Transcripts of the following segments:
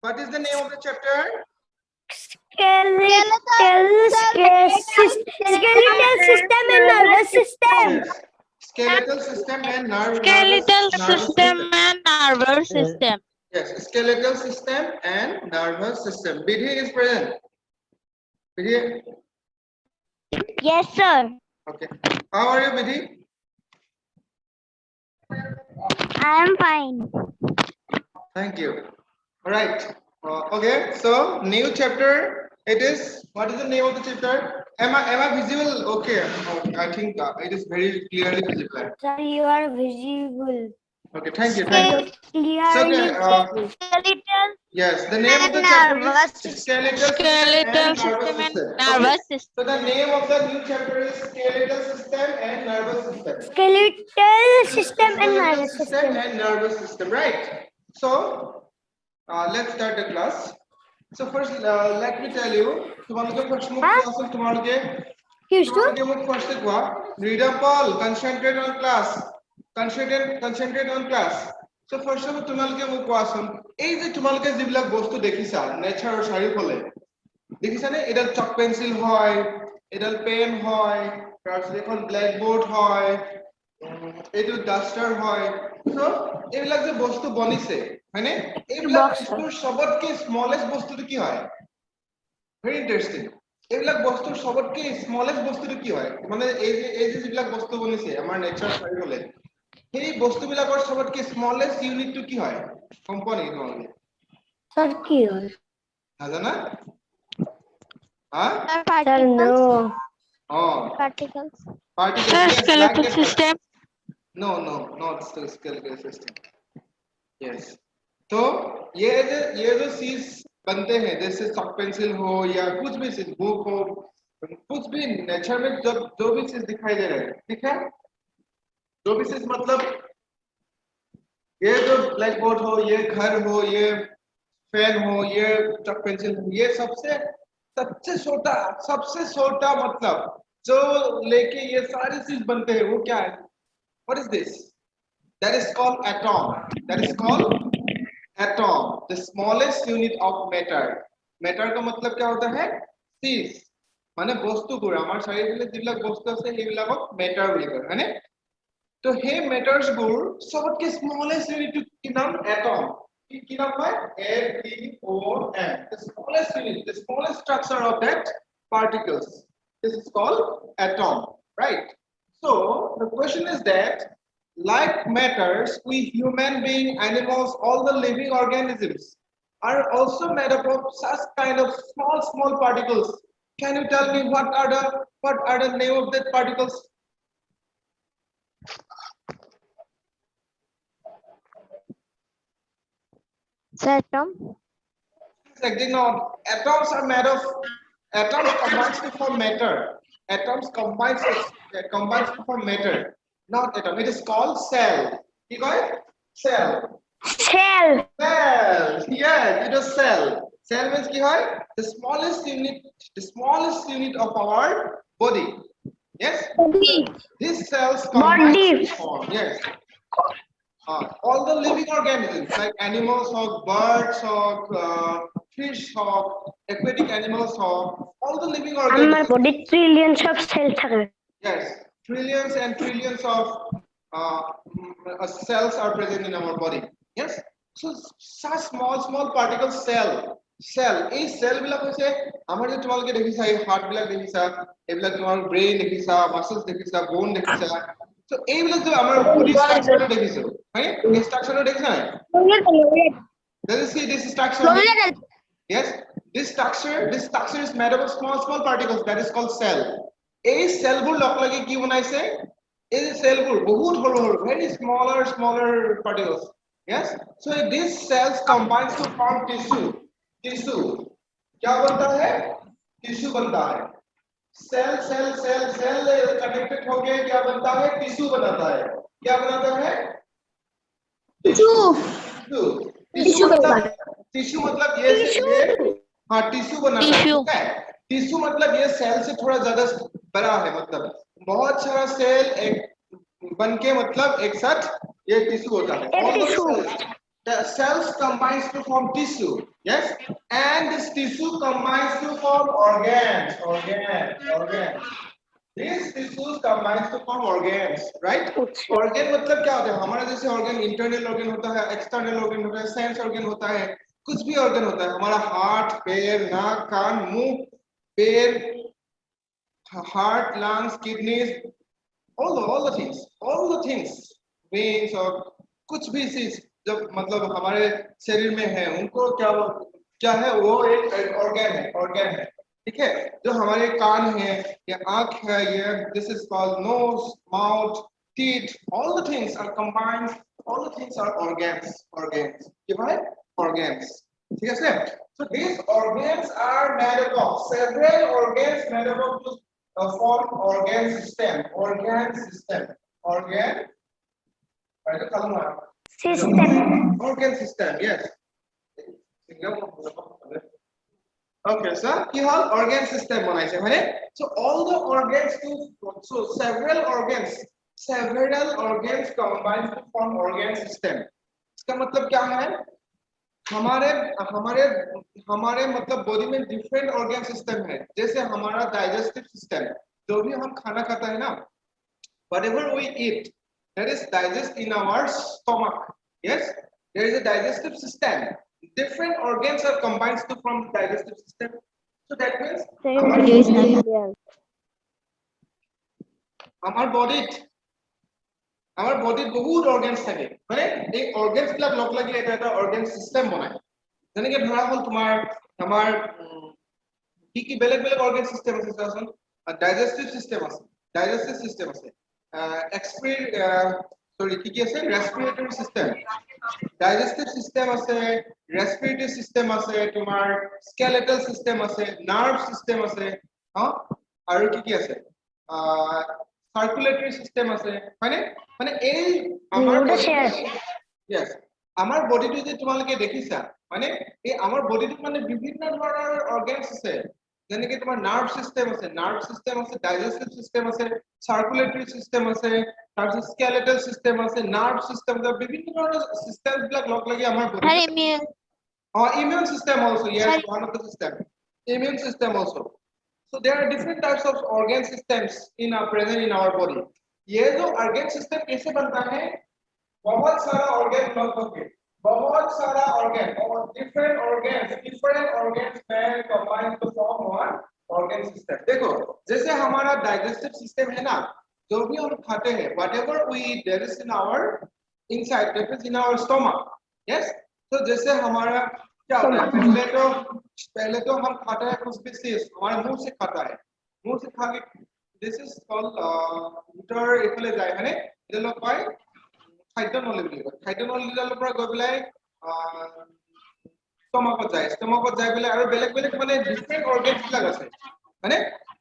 What is the name of the chapter? Skeletal system and nervous system. Yes. Skeletal system and Skeletal nervous system system. and nervous system. Yes, skeletal system and nervous system. Vidhi is present. Vidhi. Yes, sir. Okay. How are you, Vidhi? I am fine. Thank you. All right. Okay. So new chapter. It is. What is the name of the chapter? Am I visible? Okay. I think it is very clearly visible. Sir, you are visible. Okay. Thank you. Thank you. Clearly So, visible. Skeletal yes, the name of the chapter is skeletal system Skeletal and nervous system and system. nervous Okay. system. So the name of the new chapter is skeletal system and nervous system. skeletal system and Skeletal nervous system system. and nervous system, right? So let's start the class. So first, let me tell you. তোমালোকে first মোক কোৱা আছিল তোমালোকে মোক first কোৱা. Reader Paul, concentrate on class. Concentrate on class. So first of all, তোমালোকে মোক কোৱাচোন এই যে তোমালোকে যিবিলাক বস্তু দেখিছা নেচাৰৰ চাৰিওফালে দেখিছানে এডাল চক পেন্সিল হয় এডাল পেন হয় তাৰপিছত এখন ব্ল্যাক বোৰ্ড হয় এইটো ডাস্টাৰ হয় সো এইবিলাক যে বস্তু বনিছে হয়নে এইবিলাক বস্তুৰ সবতকে স্মলেষ্ট বস্তুটো কি হয় ভেৰি ইন্টাৰেষ্টিং এইবিলাক বস্তুৰ সবতকে স্মলেষ্ট বস্তুটো কি হয় মানে এই যে যিবিলাক বস্তু বনিছে আমাৰ নেচাৰ চাৰিওফালে সেই বস্তুবিলাকৰ সবতকে স্মলেষ্ট ইউনিটটো কি হয় কোম্পানী তোমালোকে Sir, কি হয়? নাজানা হা Sir, no. oh Particles. particles Sir, yes like skeletal that system. no not skeletal system yes तो ये जो चीज बनते हैं जैसे चॉक पेंसिल हो या कुछ भी चीज बुक हो कुछ भी नेचर में जब जो भी चीज दिखाई दे रहा है ठीक है जो भी चीज मतलब ये जो ब्लैक बोर्ड हो ये घर हो ये फैन हो ये चॉक पेंसिल हो ये सबसे छोटा मतलब जो लेके ये सारी चीज बनते हैं वो क्या है what is this that is called atom that is called atom the smallest unit of matter matter का मतलब क्या होता है चीज মানে বস্তুবোৰ আমাৰ চাৰিওফালে যিবিলাক বস্তু আছে সেইবিলাকক মেটাৰ বুলি কয় হয়নে তো হে মেটাৰ্ছবোৰ সবতকে স্মলেষ্ট ইউনিট কি নাম এটম কি নাম হয় ATOM the smallest unit the smallest structure of that particles this is called atom right so the question is that like matters we human being animals all the living organisms are also made up of such kind of small particles can you tell me what are the name of that particles Atom. exactly not atoms are made of atoms combines to form matter atoms combines to form matter not atom it is called cell কি কয় cell Cell. yes it is cell means কি হয় the smallest unit of our body yes these cells combine to form yes all the living organisms like animals or birds or fish or aquatic animals or all the living আমার organisms body trillion সব sell থাকে yes trillions and trillions of cells are present in our body yes so such small particles cell এই cell বিলাক হৈছে আমাৰ যে তোমালোকে দেখিছা এই হাৰ্ট বিলাক দেখিছা এইবিলাক তোমাৰ ব্ৰেইন দেখিছা মাসলস দেখিছা বোন দেখিছা so এইবিলাক যে আমাৰ বডি স্ট্ৰাকচাৰটো দেখিছো হয় এই স্ট্ৰাকচাৰটো দেখিছা নাই does you see this structure yes this structure is made up of small particles that is called cell এই সেলবোৰ লগ লাগি কি বনাইছে এই সেলবোৰ বহুত সৰু very smaller particles yes so these cells combines to form tissue क्या बनता है टिश्यू बनता है सेल कनेक्टेड होके क्या बनता है टिश्यू बनाता है क्या बनाता है टिश्यू मतलब ये हाँ टिश्यू बनाता है ठीक है टिश्यू मतलब ये सेल से थोड़ा ज्यादा बड़ा है मतलब बहुत सारा सेल एक बनके मतलब एक साथ ये टिश्यू होता है the cells combines to form tissue, yes, and this tissue combines to form organs. These tissues combines to form organs, right? Organ मतलब क्या होता है? हमारा जैसे organ internal organ होता है, external organ होता है, sense organ होता है, कुछ भी organ होता है. हमारा हाथ, पैर, नाक, कान, मुंह, पैर, heart, lungs, kidneys, all the things, veins और कुछ भी चीज जब मतलब हमारे शरीर में है, उनको क्या है? वो एक organ है. ठीक है, जो हमारे कान है या आंख है, ये this is called nose, mouth, teeth, all the things are combined, all the things are organs. क्या है? Organs. ठीक है sir? So these organs are made up of several organs made up of form organ system. Organ system, yes. Okay, sir. কি হল organ system বনাইছে হয়নে? So all the organs several organs combine to form organ system. इसका मतलब क्या है? हमारे हमारे हमारे मतलब बॉडी में डिफरेंट ऑर्गन सिस्टम है. जैसे हमारा डाइजेस्टिव सिस्टम, जो भी हम खाना खाता है ना, whatever we eat, that is digest in our stomach. Yes, there is a digestive system. Different organs are combined to form digestive system. So that means our body বহুত organs থাকে, মানে এই organs বিলাক লগ লাগি এটা organ system বনায়. যেনেকে ধৰা হল তোমাৰ আমাৰ কি বেলেগ organ system আছে চাচোন. Digestive system আছে, কি আছে? Respiratory system, digestive system আছে, respiratory system আছে, তোমাৰ skeletal system আছে, nerve system আছে, আৰু কি আছে? Circulatory system আছে, হয়নে? মানে এই আমাৰ yes, আমাৰ বডিটো যে তোমালোকে দেখিছা, মানে এই আমাৰ বডিটো মানে বিভিন্ন ধৰণৰ organs আছে. যেনেকে তোমাৰ নার্ভ সিস্টেম আছে, ডাইজেস্টিভ সিস্টেম আছে, সার্কুলেটরি সিস্টেম আছে, তাৰপিছত স্কেলেটাল সিস্টেম আছে, নার্ভ সিস্টেম আছে, বিভিন্ন ধৰণৰ সিস্টেম বিলাক লগ লাগি আমাৰ body. Immune system also, yes, one of the system. Immune system also. So there are different types of organ systems present in our body. ये जो organ system कैसे बनता है? बहुत सारा organ और different organs में combine to form one organ system. देखो, जैसे हमारा digestive system है ना, जो भी हम खाते हैं, whatever we eat, that is in our inside, that is in our stomach. Yes, तो जैसे हमारा क्या होता है? पहले तो हम खाता है कुछ भी चीज, हमारे मुंह से खाता है, मुंह से खा के this is called uter इफले जाए है ने, ये लोग पाए खाद्य नली বুলি কয়. খাদ্য নলীৰ পৰা গৈ পেলাই ষ্টমাকত যায় পেলাই আৰু বেলেগ মানে ডিফাৰেন্ট অৰ্গানছ বিলাক আছে, মানে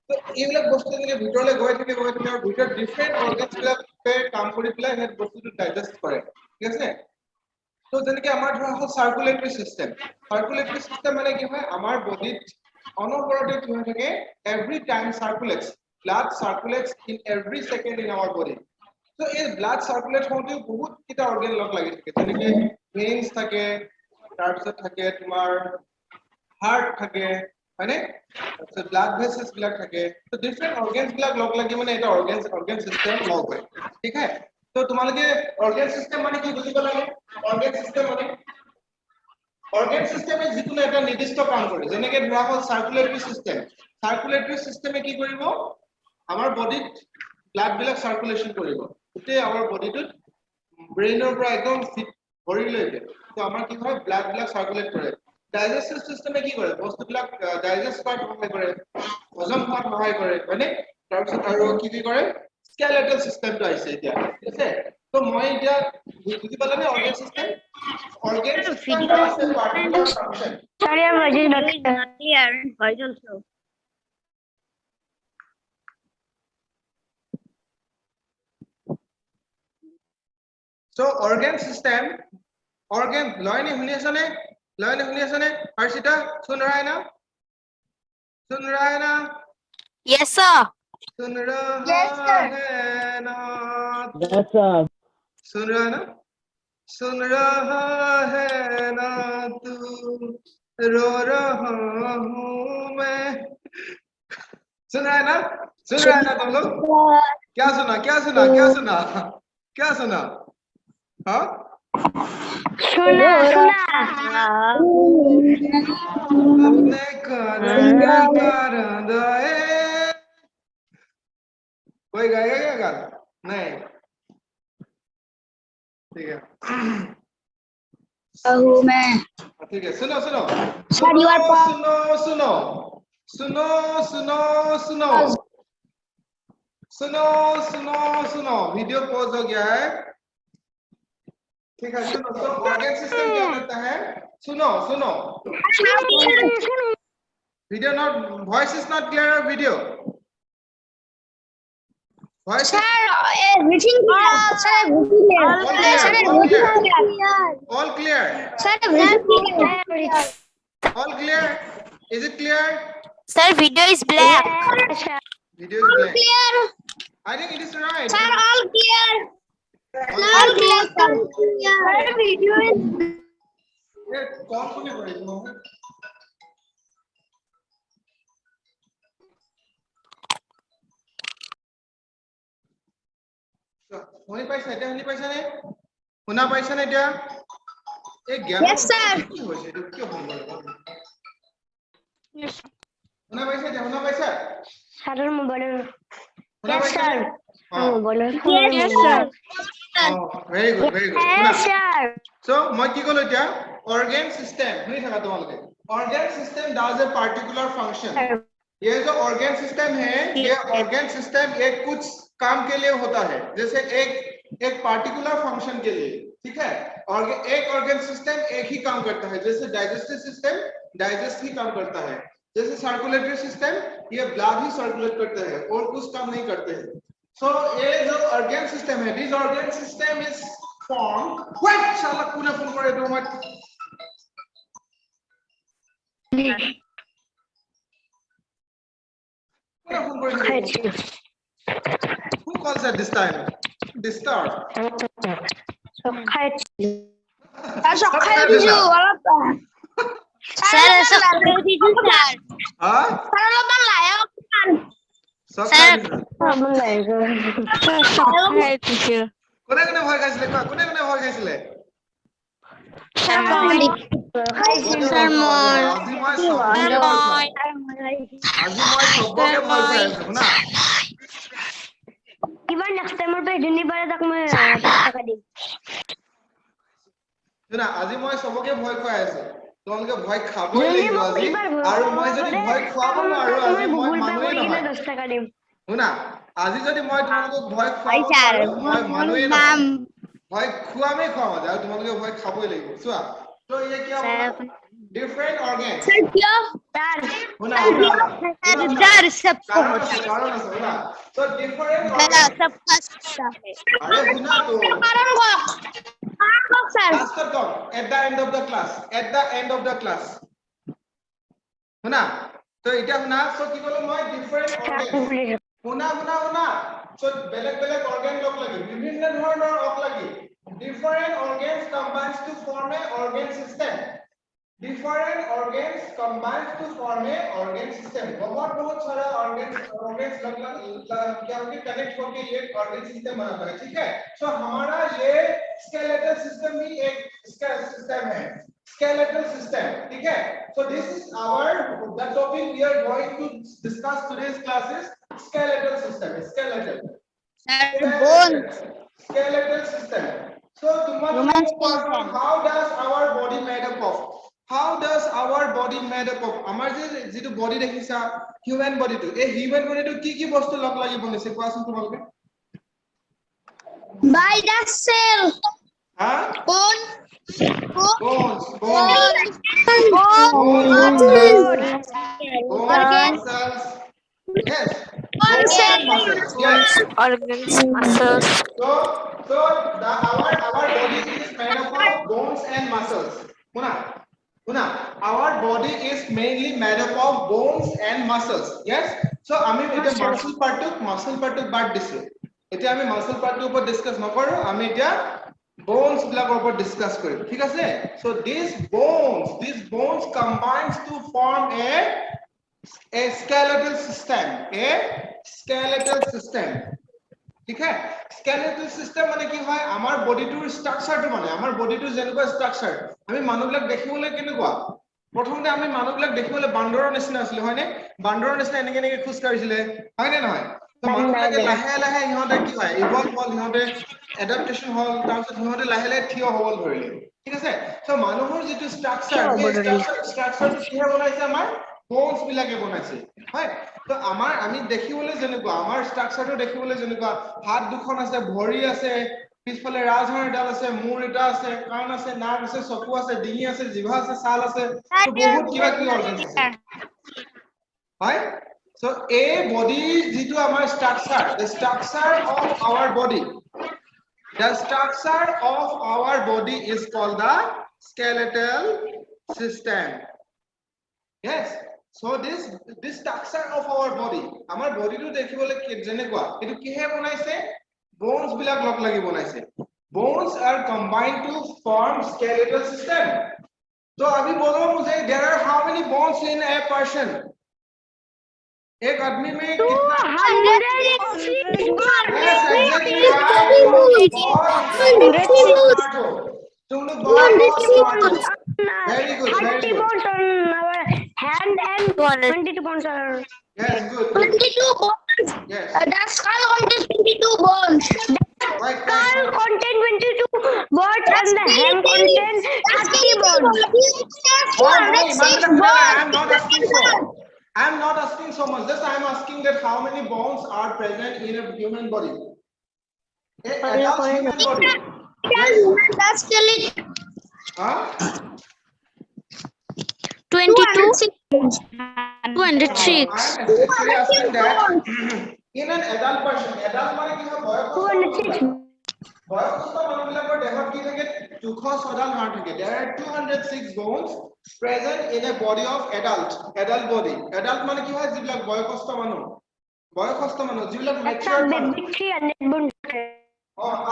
তো এইবিলাক বস্তু যেনে ভিতৰলৈ গৈ থাকে আৰু ভিতৰত ডিফাৰেন্ট অৰ্গানছ বিলাকে কাম কৰি পেলাই সেই বস্তুটো ডাইজেষ্ট কৰে. ঠিক আছে? তো যেনেকে আমাৰ ধৰা হ'ল সার্কুলেটরি সিস্টেম মানে কি হয়? আমাৰ বডিত অনবৰতে কি হৈ থাকে? Every time blood circulates in every second in our body. So এই ব্লাড সার্কুলেট হওঁতে বহুত কিটা অর্গান লগ লাগি থাকে, যেনেকে ভেইনস থাকে, তাৰপিছত থাকে তোমাৰ হার্ট থাকে, হয়নে? তাৰপিছত ব্লাড ভেসেলস বিলাক থাকে. তো ডিফারেন্ট অর্গানস বিলাক লগ লাগি মানে এটা অর্গান সিস্টেম লগ হয়. ঠিক আছে? তো তোমালোকে অর্গান সিস্টেম মানে কি বুজিব লাগে? অর্গান সিস্টেমে যিকোনো এটা নিৰ্দিষ্ট কাম কৰে. যেনেকে ধৰা হ'ল সার্কুলেটরি সিস্টেমে কি কৰিব? আমাৰ বডিত ব্লাড বিলাক সার্কুলেশন কৰিব, গোটেই আমাৰ বডিটোত ব্ৰেইনৰ পৰা একদম ভৰিলৈকে. তো আমাৰ কি হয়? ব্লাড বিলাক সার্কুলেট কৰে. ডাইজেস্টিভ সিস্টেমে কি কৰে? বস্তুবিলাক ডাইজেস্ট কৰাত সহায় কৰে, হজম কৰাত সহায় কৰে, হয়নে? তাৰপিছত আৰু কি কৰে? স্কেলেটাল সিস্টেমটো আহিছে এতিয়া. ঠিক আছে? তো মই এতিয়া বুজি পালানে organ system? Organ system has a particular function. Sorry, I'm Video not is not clear. Voice also. So organ system, লয়নে শুনি আছানে? হৰ্ষিতা सुन रहा है ना? Yes, sir. सुन रहा Yes, sir. है ना? Yes, sir. सुन रहा है ना? सुन रहा है ना तू रो रहा हूँ मैं सुन रहा है ना तुम लोग क्या सुना हाँ सुना अपने कारण दे कोई गाएगा क्या गाना नहीं ठीक है मैं ठीक है सुनो Sir, you are pa- सुनो वीडियो पॉज हो गया है ठीक है सुनो तो ऑर्गन सिस्टम क्या करता है सुनो video not voice is not clear video voice everything clear. Sir, everything clear. Sir, everything clear. all clear Sir, everything clear. all clear is it clear Sir, video is black. video is black Clear. I think it is right Sir, all clear. All clear. Sir, video is ये कौन सुने पड़ेगा শুনি পাইছা এতিয়া শুনি পাইছা নে শুনা পাইছা নে এতিয়া এই জ্ঞান Yes, sir. কি হৈছে এটা কিয় ফোন কৰিলা শুনা পাইছা এতিয়া শুনা পাইছা Sir, mobile. শুনা Yes, পাইছা sir. Mobile. Yes, sir. very good Yes, sir. so মই কি কলো এতিয়া organ system শুনি থাকা তোমালোকে organ system does a particular function ये जो organ system है ये organ system एक कुछ काम के लिए होता है जैसे एक पार्टिकुलर फंक्शन के लिए ठीक है और एक ऑर्गन सिस्टम एक ही काम करता है जैसे डाइजेस्टिव सिस्टम डाइजेस्ट ही काम करता है जैसे सर्कुलेटरी सिस्टम ये ब्लड ही सर्कुलेट करता है और कुछ काम नहीं करते हैं सो ये जो ऑर्गन सिस्टम है this organ system is form वेट शाला पुनः फोन करे दो मत पुनः फोन करे who calls at this time disturb Sir, हाँ सब Sir. কোনে কোনে ভয় খাইছিলে কোনে কোনে ভয় খাইছিলে আজি মই সবকে ভয় খাই আছো শুনা Iban next time or pwede ni para tak mo 10 taka din. শুনা আজি মই সবকে ভয় খুৱাই আছো তোমালোকে ভয় খাবই লাগিব আজি আৰু মই যদি ভয় খুৱাব নোৱাৰো আজি মই মানুহে নহয় 10 taka din. শুনা আজি যদি মই তোমালোকক ভয় খুৱাব নোৱাৰো মই মানুহে নহয় ভয় খুৱামেই খুৱাম আজি আৰু তোমালোকে ভয় খাবই লাগিব চোৱা তো ইয়ে কি হ'ব ডিফারেন্ট অর্গানস Sir, क्या? শুনা Sir, सबको कारण होता है। আছে শুনা তো ডিফারেন্ট मेरा অর্গানস सबका होता है। আরে শুনা তো कारण को sir। Master come at the end of the class. শুনা তো এটা শুনা সো কি কলো মই ডিফারেন্ট অর্গান শুনা সো বেলেগ বেলেগ অর্গান লগ লাগি বিভিন্ন ধৰণৰ অক লাগি different organs combines to form a organ system different organs combined to form a organ system बहुत सारा ऑर्गन्स लग क्या होके कनेक्ट होके ये ऑर्गन सिस्टम बनाता है ठीक है सो हमारा ये स्केलेटल सिस्टम भी एक सिस्टम है skeletal system ठीक है so this is our the topic we are going to discuss today's class is skeletal system skeletal system so how does our body made up of আমাৰ যে যেটো body দেখিছা human বডিটো এই human বডিটো কি বস্তু লগ লাগি বনিছে কোৱাচোন তোমালোকে by the cell Ha bones yes organs muscles so our body is made up of bones and muscles Una, our body is mainly made up of bones and muscles. Yes. So, আমি এটা muscle part বাদ দিছো। এতিয়া আমি muscle part উপর discuss নকৰো। আমি এতিয়া bones বিলাকৰ ওপৰত ডিসকাস কৰিম ঠিক আছে so these bones combines to form a skeletal system ঠিক है skeletal system মানে কি হয় আমাৰ বডিটোৰ স্ট্ৰাকচাৰটো মানে আমাৰ বডিটোৰ যেনেকুৱা স্ট্ৰাকচাৰ আমি মানুহবিলাক দেখিবলৈ কেনেকুৱা প্ৰথমতে আমি মানুহবিলাক দেখিবলৈ বান্দৰৰ নিচিনা আছিল হয়নে বান্দৰৰ নিচিনা এনেকে এনেকে খোজ কাঢ়িছিলে হয়নে নহয় তো মানুহবিলাকে লাহে লাহে ইহঁতে কি হয় ইভলভ হ'ল ইহঁতে এডাপ্টেশন হ'ল তাৰপিছত ইহঁতে লাহে লাহে থিয় হ'বলৈ ধৰিলে ঠিক আছে সো মানুহৰ যেটো স্ট্ৰাকচাৰ এই স্ট্ৰাকচাৰটো কিহে বনাইছে আমাৰ bones বিলাকে বনাইছে হয় তো আমাৰ আমি দেখিবলৈ যেনেকুৱা আমাৰ স্ট্ৰাকচাৰটো দেখিবলৈ যেনেকুৱা হাত দুখন আছে ভৰি আছে পিছফালে ৰাজহাড় এডাল আছে মূৰ এটা আছে কাণ আছে নাক আছে চকু আছে ডিঙি আছে জিভা আছে ছাল আছে তো বহুত কিবা কি অৰ্গানছ আছে হয় so a body যেটো আমাৰ structure the structure of our body is called the skeletal system yes so this structure of our body আমাৰ বডিটো দেখিবলৈ যেনেকুৱা এটো কিহে বনাইছে bones বিলাক লগ লাগি বনাইছে bones are combined to form skeletal system so अभी बोलो मुझे there are how many bones in a person एक आदमी में कितना yes exactly right तुम लोग बहुत स्मार्ट हो very good bones on our hand and 22 bones are yes good 22 bones. yes The skull contains 22 bones. right skull contain 22 bones and the hand contain 30 bones. I am not asking so much. Just I am asking that how many bones are present in a human body? A adult human body. Yes. The skeleton. Huh? 22. I am actually asking that in an adult person. Adult মানে কি হয় বয়স্ক মানুহবিলাকৰ দেহত কি থাকে 206 হাড় থাকে there are 206 bones present in a body of adult body adult মানে কি হয় যিবিলাক বয়স্ক মানুহ যিবিলাক mature মানুহ 300 bones.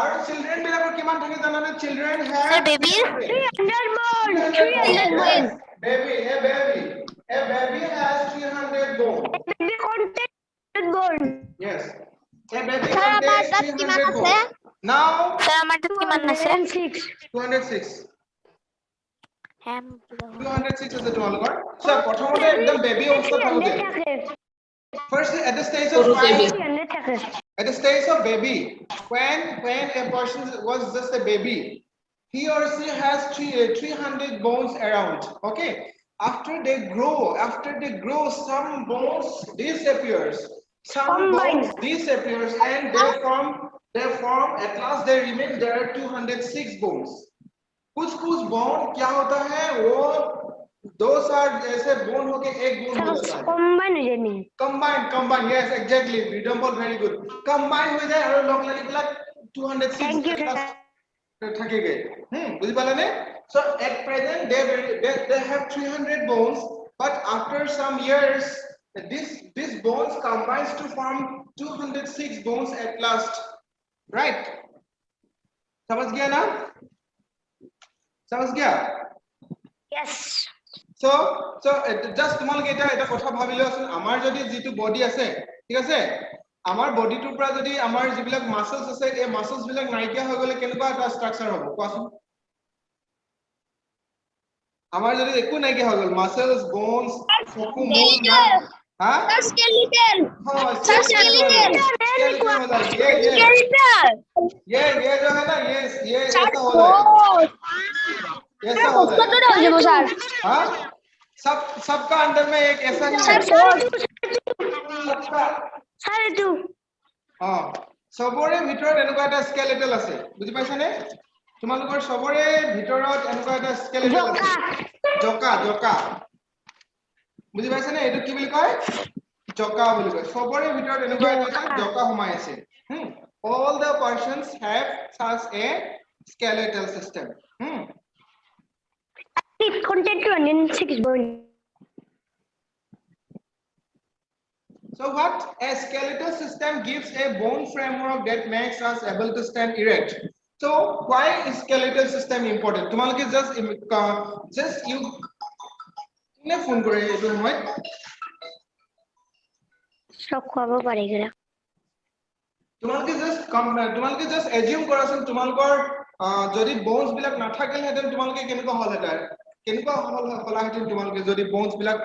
আৰু children বিলাকৰ কিমান থাকে জানানে children have baby? 300 bones. 300 bones. A baby has 300 bones Baby contain 100 bones. yes a baby contains 300 bones now 206. 206 206 আছে তোমালোকৰ সো প্ৰথমতে একদম বেবি অৱস্থা থাকোতে first at the stage of baby when a person was just a baby he or she has 300 bones around okay after they grow some bones disappears and they form at last they remain there are 206 bones कुछ bone क्या होता है वो दो साथ ऐसे bone होके एक बोन हो जाता है कंबाइन यस एग्जैक्टली विडम्बल वेरी गुड कंबाइन हो जाए और लग लगी प्लस 206 থাকে গে বুঝি পালানে so at present they have 300 bones but after some years this bones combines to form 206 bones at last right समझ गया ना समझ गया Yes. so just তোমালোকে এটা কথা ভাবি লোৱাচোন আমাৰ যদি যেটো বডি আছে ঠিক আছে আমাৰ বডিটোৰ পৰা যদি আমাৰ যিবিলাক মাসলস আছে এই মাসলস বিলাক নাইকিয়া হৈ গলে কেনেকুৱা এটা স্ট্ৰাকচাৰ হ'ব কোৱাচোন আমাৰ যদি একো নাইকিয়া হৈ গল মাসলস बोन्स চকু মূৰ নাক হা Skeleton. skeleton ये जो है ना ये ऐसा हो जाए हाँ सबका अंदर में एक ऐसा ही है हाँ सबरे ভিতৰত এনেকুৱা এটা স্কেলেটল আছে বুজি পাইছা নে তোমালোকৰ सबरे ভিতৰত এনেকুৱা এটা স্কেলেটল আছে জকা বুজি পাইছা নে এটো কি বুলি কয় জকা বুলি কয় सबरे ভিতৰত এনেকুৱা এটা জকা সোমাই আছে all the persons have such a skeletal system It contains 206 bones. So what? A skeletal system gives a bone framework that makes us able to stand erect. So why is skeletal system important? তোমালোকে just you কোনে phone কৰে এইটো সময়ত সব খোৱাব পাৰি গৰা তোমালোকে just assume কৰাচোন তোমালোকৰ যদি bones বিলাক নাথাকিলহেঁতেন তোমালোকে কেনেকুৱা হলহেঁতেন হলাহেঁতেন তোমালোকে যদি bones black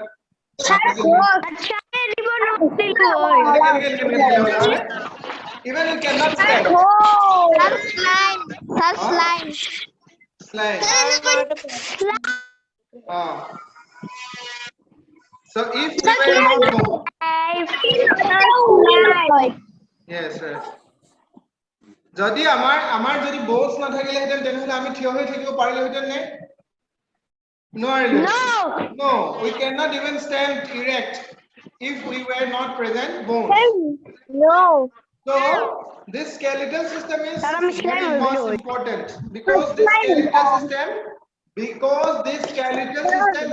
even you cannot stand slide so if we were not bone yes যদি আমাৰ যদি bones নাথাকিলহেঁতেন তেনেহলে আমি থিয় হৈ থাকিব পাৰিলেহেঁতেন নে No, we cannot even stand erect if we were not present bones. No. So this skeletal system is very most important because this skeletal system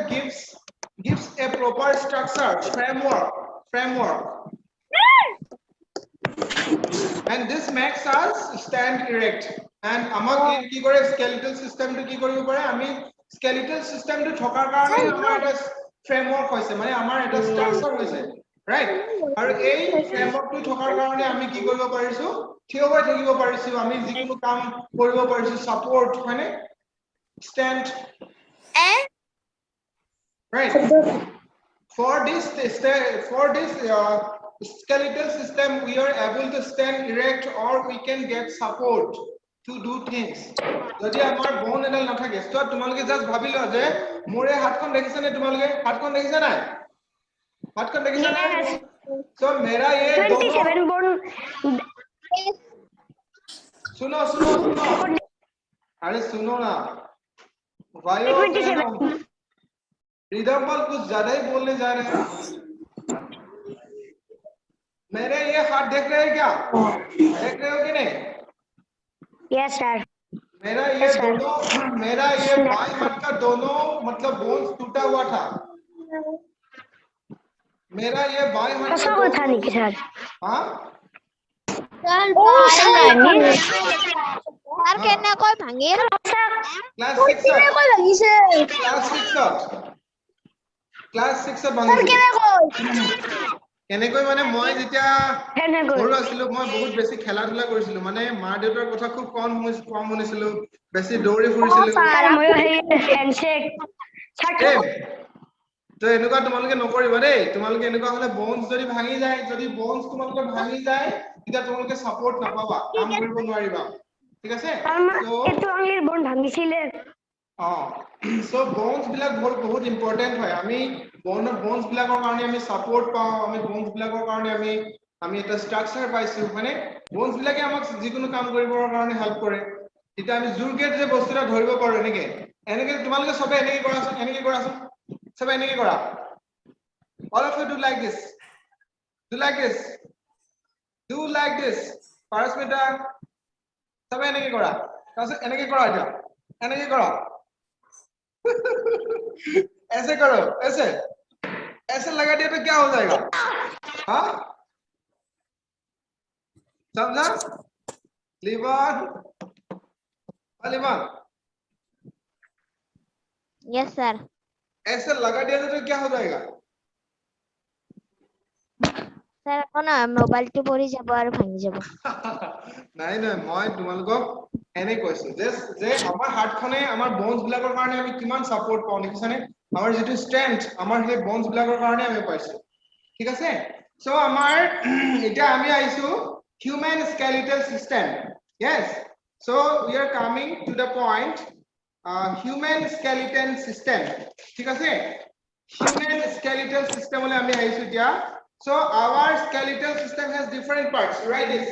gives a proper structure, framework. And this makes us stand erect. And আমাক কি কৰে skeletal system to কি কৰিব পাৰে আমি skeletal system to থকাৰ কাৰণে আমাৰ এটা framework হৈছে মানে আমাৰ এটা structure হৈছে right আৰু এই framework to থকাৰ কাৰণে আমি কি কৰিব পাৰিছো থিয় হৈ থাকিব পাৰিছো আমি যিকোনো কাম কৰিব পাৰিছো support হয়নে stand right for this skeletal system we are able to stand erect or we can get support to do things যদি আমাৰ bone এডাল নাথাকে তো তোমালোকে জাস্ট ভাবিলো যে মোৰে হাতখন দেখিছা নে তোমালোকে হাতখন দেখিছা নাই হাতখন দেখিছা নাই সো মেৰা ये 27 bone सुनो अरे सुनो ना वायो रिदम्बल कुछ ज्यादा ही बोलने जा रहे हैं मेरे ये हाथ देख रहे हैं क्या देख रहे हो कि नहीं yes sir मेरा ये बाएं हाथ का दोनों मतलब बोन्स टूटा हुआ था मेरा ये बाएं हाथ का वो था नहीं सर हाँ सर केने कोई भांगे क्लास 6 भांगे কেনেকৈ মানে মই যেতিয়া সৰু আছিলো মই বহুত বেছি খেলা ধুলা কৰিছিলো মানে মা দেউতাৰ কথা খুব কম শুনিছিলো বেছি দৌৰি ফুৰিছিলো তো এনেকুৱা তোমালোকে নকৰিবা দেই তোমালোকে এনেকুৱা হলে bones যদি ভাঙি যায় যদি bones তোমালোকৰ ভাঙি যায় তেতিয়া তোমালোকে সাপোর্ট নাপাবা কাম কৰিব নোৱাৰিবা ঠিক আছে তো এটো আঙুলিৰ বন ভাঙিছিলে so bones বিলাক বহুত ইম্পৰ্টেন্ট হয় আমি bones বিলাকৰ কাৰণে আমি সাপোর্ট পাও আমি bones বিলাকৰ কাৰণে আমি এটা স্ট্ৰাকচাৰ পাইছো মানে bones বিলাকে আমাক যিকোনো কাম কৰিবৰ কাৰণে হেল্প কৰে তেতিয়া আমি জোৰকে যে বস্তুটা ধৰিব পাৰো এনেকে তোমালোকে সবে এনেকে কৰাছোন সবে এনেকে কৰা all of you do like this পাৰস্মিতা সবে এনেকে কৰা তাৰপিছত এনেকে কৰা এতিয়া এনেকে কৰা ऐसे करो ऐसे लगा दिया तो क्या हो जाएगा हाँ समझा लिबान यस सर ऐसे लगा दिया तो क्या हो जाएगा सर अपन मोबाइल तो পৰি যাব আৰু ভাঙি যাব নাই মই তোমালোকক এনে কৈছো যে আমাৰ হাতখনে আমাৰ bones বিলাকৰ কাৰণে আমি কিমান সাপোর্ট পাও দেখিছানে আমাৰ যেটো স্ট্ৰেংথ আমাৰ সেই bones বিলাকৰ কাৰণে আমি পাইছো ঠিক আছে সো আমাৰ এটা আমি আইছো human skeletal system yes so we are coming to the point human skeleton system ঠিক আছে human skeletal system হলে আমি আইছো এতিয়া so our skeletal system has different parts write this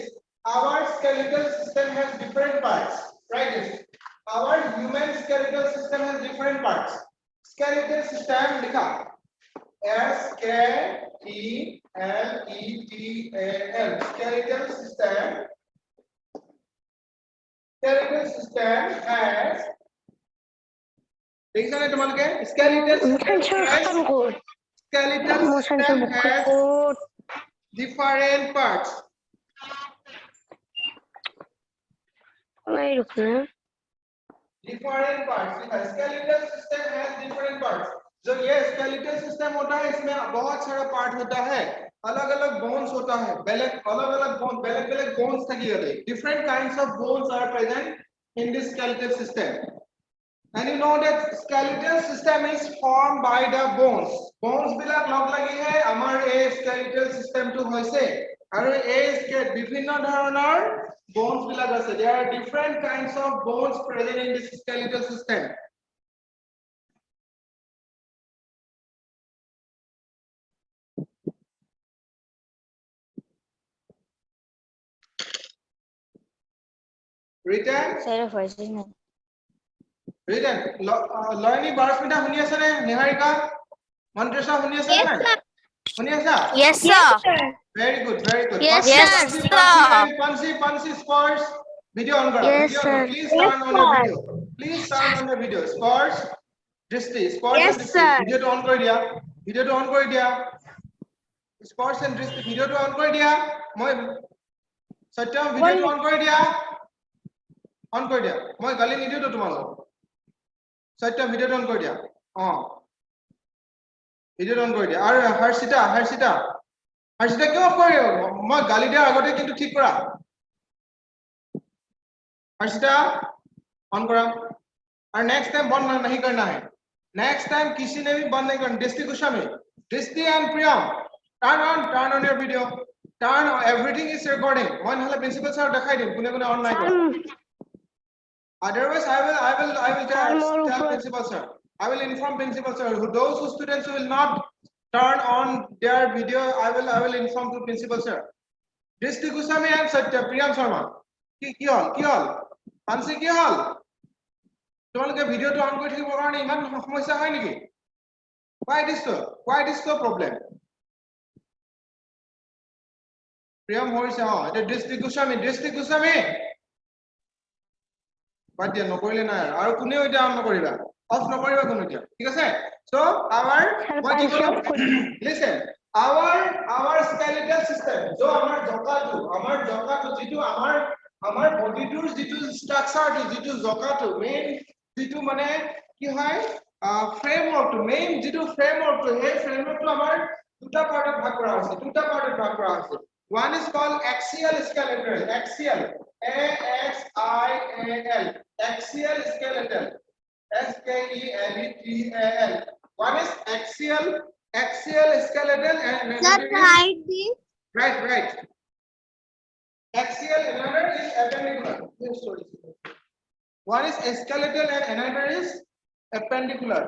our skeletal system has different parts write this our human skeletal system has different parts skeletal system likha S K E L E T A L skeletal system has देखना है तुम्हारे skeletal system has different parts वही रुकना Different parts. Skeletal system has different parts. जो ये skeletal system होता है इसमें बहुत सारा पार्ट होता है अलग अलग bones होता है अलग अलग bones बेलेग बेलेग bones थकी होते different kinds of bones are present in this skeletal system and you know that skeletal system is formed by the bones বিলাক লগ লাগি হে আমাৰ এই skeletal system টো হৈছে আৰু এই বিভিন্ন ধৰণৰ bones বিলাক আছে there are different kinds of bones present in this skeletal system written सारे फर्स्ट में written Loini Barsmita শুনি আছে নে নিহাৰিকা মন্ত্ৰেশা শুনি আছে নে শুনি আছা Yes sir very good Yes, sir Pansi scores video on kara Yes, video sir. please turn on your video please turn on your video scores Dristi scores Yes, and Dristi sir. video to on kori dia scores and Dristi video to on kori dia moi Satyam video to on kori dia মই গালি নিদিও তো তোমালোক সত্যম ভিডিওটো on কৰি দিয়া ভিডিওটো on কৰি দিয়া আৰু হৰ্ষিতা কিয় অফ কৰি মই গালি দিয়াৰ আগতে কিন্তু ঠিক কৰা हर्षिता ऑन करा और नेक्स्ट टाइम बंद नहीं करना है नेक्स्ट टाइम किसी ने भी बंद नहीं करना दृष्टि गोस्वामी दृष्टि and Priyam turn on your video turn everything is recording মই নহলে প্ৰিন্সিপাল স্যার দেখাই দিম কোনে কোনে অন নাই কৰা otherwise I will tell principal sir I will inform principal sir those students who will not turn on their video I will inform to principal sir दृष्टि Goswami and Satya Priyam Sharma কি হল পানসি কি হল তোমালোকে ভিডিওটো on কৰি থাকিবৰ কাৰণে ইমান সমস্যা হয় নেকি why this so problem Priyam হৈছে এটা দৃষ্টি গোস্বামী বাদ দিয়া নকৰিলে নাই আৰু কোনেও এটা অন নকৰিবা অফ নকৰিবা কোনো এতিয়া ঠিক আছে সো মই কি কৰো listen our skeletal system जो আমাৰ জকাটো যেটো আমাৰ বডিটোৰ যেটো ষ্ট্ৰাকচাৰটো যেটো জকাটো মেইন যেটো মানে কি হয় ফ্ৰেমৱৰ্কটো মেইন যেটো ফ্ৰেমৱৰ্কটো সেই ফ্ৰেমৱৰ্কটো আমাৰ দুটা পাৰ্টত ভাগ কৰা হৈছে one is called axial skeletal axial axial skeletal skeletal one is axial skeletal and right axial another is appendicular one is skeletal and another is appendicular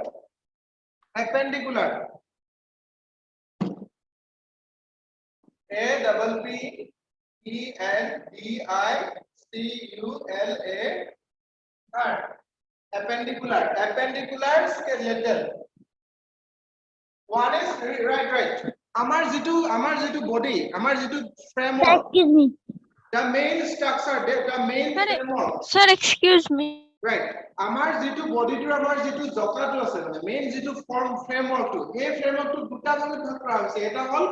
A double P E N D I C U L A R appendicular skeletal one is right আমাৰ যেটো body আমাৰ যেটো framework excuse me the main structure the main framework sir excuse me right আমাৰ যেটো বডিটোৰ আমাৰ যেটো জকাটো আছে মানে মেইন যেটো framework টো এই framework টো দুটা ভাগত ভাগ কৰা হৈছে এটা হ'ল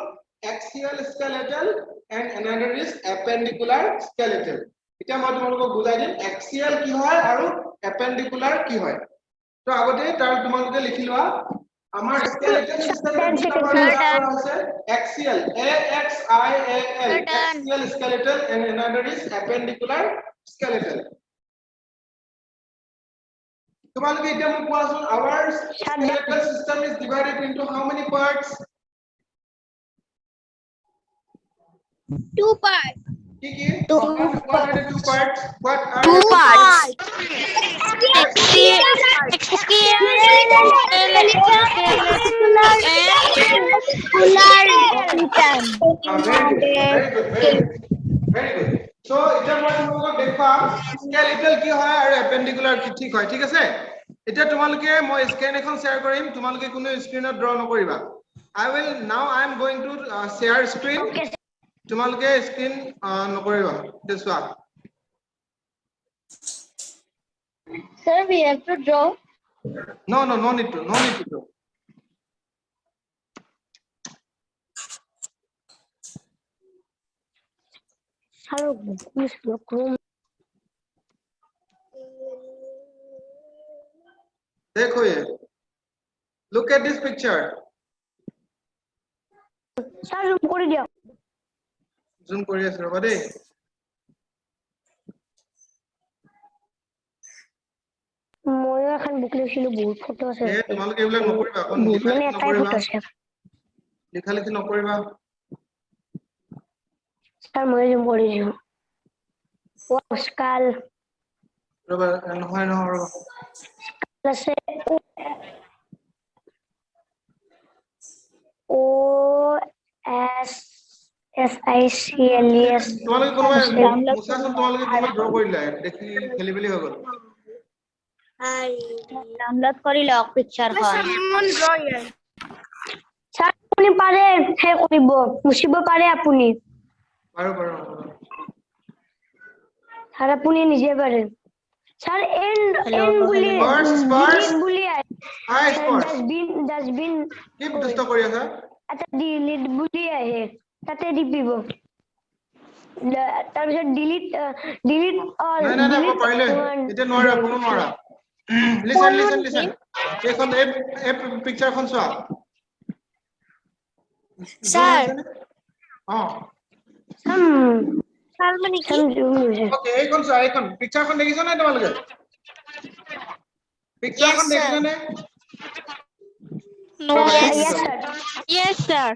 axial skeletal and another is appendicular skeletal এটা মই তোমালোকক বুজাই দিম axial কি হয় আৰু appendicular কি হয় তো আগতে তাৰ তোমালোকে লিখি লোৱা আমাৰ skeletal system দুটা ভাগত ভাগ কৰা হৈছে axial axial skeletal and another is appendicular skeletal তোমালোকে এতিয়া মোক কোৱাচোন our skeletal system is divided into how many parts Two parts. What are the two parts? What are two the parts Very good. So, এতিয়া মই তোমালোকক দেখুৱাম skeletal কি হয় আৰু appendicular কি ঠিক হয় ঠিক আছে এতিয়া তোমালোকে মই স্ক্ৰিন এখন শেয়াৰ কৰিম তোমালোকে কোনো স্ক্ৰিনত ড্ৰ নকৰিবা I am going to share screen তোমালোকে স্ক্ৰিন নকৰিবা দেখুৱা sir we have to draw no need to draw hello please look room देखो ये look at this picture sir zoom করে দিও zoom কৰি আছো ৰবা দেই মই এখন বুক লিখিলো বহুত ফটো আছে এ তোমালোকে এইবিলাক নকৰিবা এখন বহুত মানে লিখা এটাই নকৰিবা ফটো আছে লিখা নকৰিবা স্যার মই জুম কৰি দিও স্কাল ৰবা নহয় ৰবা আছে O S S I C L E S তোমালোকে কোনোবাই মুছাচোন তোমালোকে কোনোবাই ড্ৰ কৰিলা দেখি খেলি মেলি হৈ গ'ল ডাউনলোড কৰি লওক পিকচাৰখন স্যার আপুনি পাৰে হে কৰিব মুছিব পাৰে আপুনি পাৰো স্যার আপুনি নিজে পাৰে স্যার এন্ড বুলি স্পাৰ্ছ বুলি হাই স্পাৰ্ছ ডাস্টবিন কি দুষ্ট কৰি আছা এটা ডিলিট বুলি আহে তাতে টিপিব তাৰপিছত ডিলিট অল নাই মই পাৰিলে এতিয়া নোৱাৰা কোনো নোৱাৰা লিসেন এইখন এই পিকচাৰখন চোৱা স্যার স্যার মানে কি ওকে এইখন চোৱা এইখন পিকচাৰখন দেখিছা নে তোমালোকে পিকচাৰখন দেখিছা নে Yes, sir.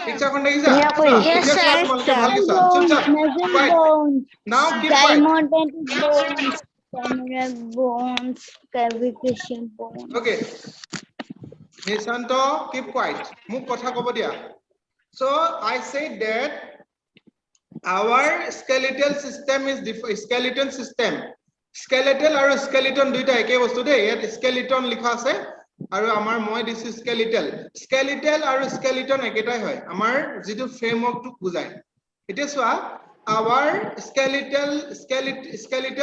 পিকচাৰখন দেখিছা Yes, sir. তোমালোকে ভালকে চোৱা চুপচাপ now keep bones, camera bones, fabrication bones. Okay Nishant keep quiet মোক কথা কব দিয়া so I said that our skeletal system is skeleton system skeletal আৰু skeleton দুইটা একে বস্তু দেই ইয়াত skeleton লিখা আছে আৰু আমাৰ মই দিছো skeletal আৰু skeleton একেটাই হয় আমাৰ যেটো ফ্ৰেমৱৰ্ক টু বুজায় এতিয়া চোৱা our skeletal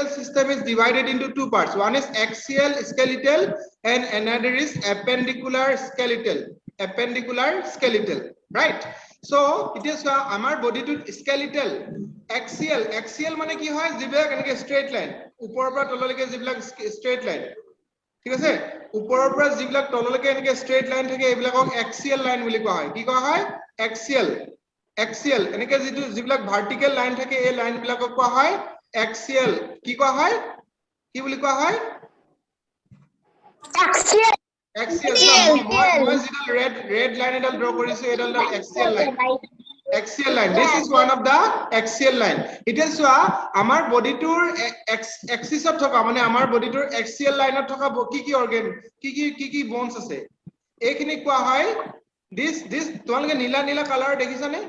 system is divided into two parts one is axial skeletal and another is appendicular skeletal right so এতিয়া চোৱা আমাৰ বডিটো skeletal axial মানে কি হয় যিবিলাক এনেকে straight line ওপৰৰ পৰা তললৈকে যিবিলাক straight line ঠিক আছে ওপৰৰ পৰা যিবিলাক তললৈকে এনেকে straight line থাকে এইবিলাকক axial line বুলি কোৱা হয় কি কোৱা হয় axial এনেকে যিবিলাক vertical line থাকে এই লাইন বিলাকক কোৱা হয় axial কি কোৱা হয় কি বুলি কোৱা হয় axial মই যিডাল red line এডাল draw কৰিছো এডাল axial line this is one of the axial line এতিয়া চোৱা আমাৰ বডিটোৰ এক্সিছত থকা মানে আমাৰ বডিটোৰ axial লাইনত থকা কি অৰ্গান কি bones আছে এইখিনি কোৱা হয় this তোমালোকে নীলা কালাৰ দেখিছানে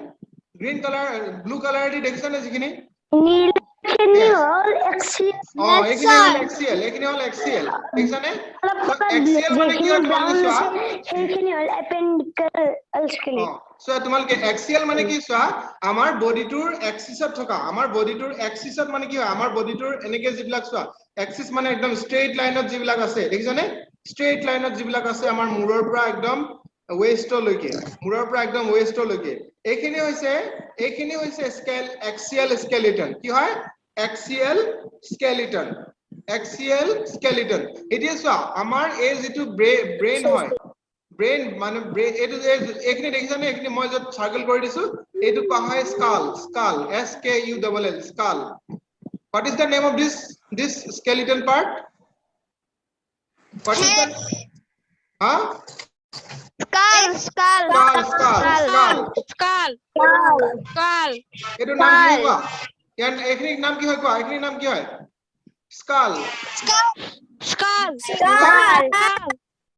গ্ৰীন কালাৰ ব্লু কালাৰ দি দেখিছানে যিখিনি নীলখিনি হল axial দেখিছানে axial মানে কি হয় তোমালোকে চোৱা সেইখিনি হল appendicular skeleton so তোমালোকে axial মানে কি চোৱা আমাৰ বডিটোৰ এক্সিছত থকা আমাৰ বডিটোৰ এক্সিছত মানে কি হয় আমাৰ বডিটোৰ এনেকে যিবিলাক চোৱা এক্সিস মানে একদম স্ট্ৰেইট লাইনত যিবিলাক আছে দেখিছানে স্ট্ৰেইট লাইনত যিবিলাক আছে আমাৰ মূৰৰ পৰা একদম ওয়েষ্টলৈকে মূৰৰ পৰা একদম ওয়েষ্টলৈকে এইখিনি হৈছে axial skeleton কি হয় axial skeleton এতিয়া চোৱা আমাৰ এই যেটো ব্ৰেইন হয় ব্ৰেইন মানে এইখিনি দেখিছানে এইখিনি মই যত সাৰ্কেল কৰি দিছো এইটো কোৱা হয় skull skull skull what is the name of this skeleton part what is the skull এটো নাম কি কোৱা ইয়াৰ এইখিনি নাম কি হয় কোৱা এইখিনি নাম কি হয় skull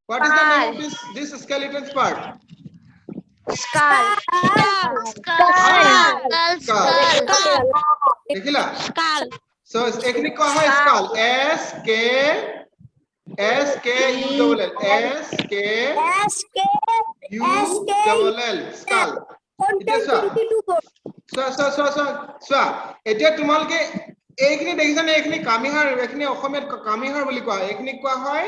what is the name of this skeleton part Skull. দেখিলা so এইখিনি কোৱা হয় skull S K U double L skull এতিয়া চোৱা এতিয়া তোমালোকে এইখিনি দেখিছানে এইখিনি কামিহাৰ এইখিনি অসমীয়াত কামিহাৰ বুলি কোৱা এইখিনি কোৱা হয়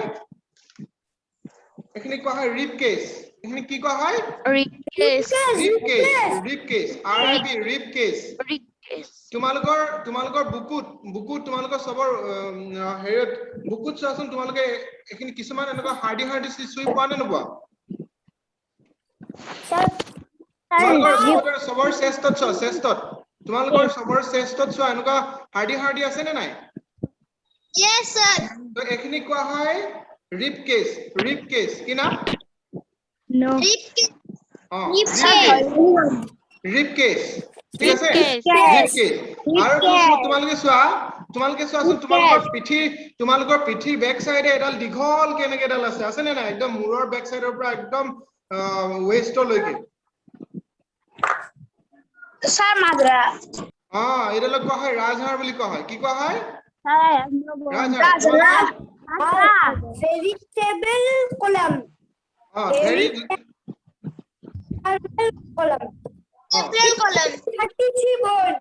ৰিব কেছ এইখিনি কি কোৱা হয় ৰিব কেছ RIB ৰিব কেছ তোমালোকৰ বুকুত তোমালোকৰ সবৰ হেৰিত বুকুত চোৱাচোন তোমালোকে এখিনি কিছুমান এনেকুৱা হাৰ্ডি চুই পোৱা নে নোপোৱা তোমালোকৰ সবৰ চেষ্টত তোমালোকৰ সবৰ চেষ্টত চোৱা এনেকুৱা হাৰ্ডি আছে নে নাই Yes, sir. তো এখিনি কোৱা হয় ৰিব কেছ কি নাম No. ৰিব কেছ ঠিক আছে Yes. ৰিব কেছ আৰু তোমালোকে চোৱাচোন তোমালোকৰ পিঠিৰ বেক সাইডে এডাল দীঘল কেনেকে এডাল আছে নে নাই একদম মূৰৰ বেক সাইডৰ পৰা একদম ওয়েষ্টলৈকে Sir Madra. এডালক কোৱা হয় ৰাজহাড় বুলি কোৱা হয় কি কোৱা হয় Vegetable column. Cerebral column. 33 bone.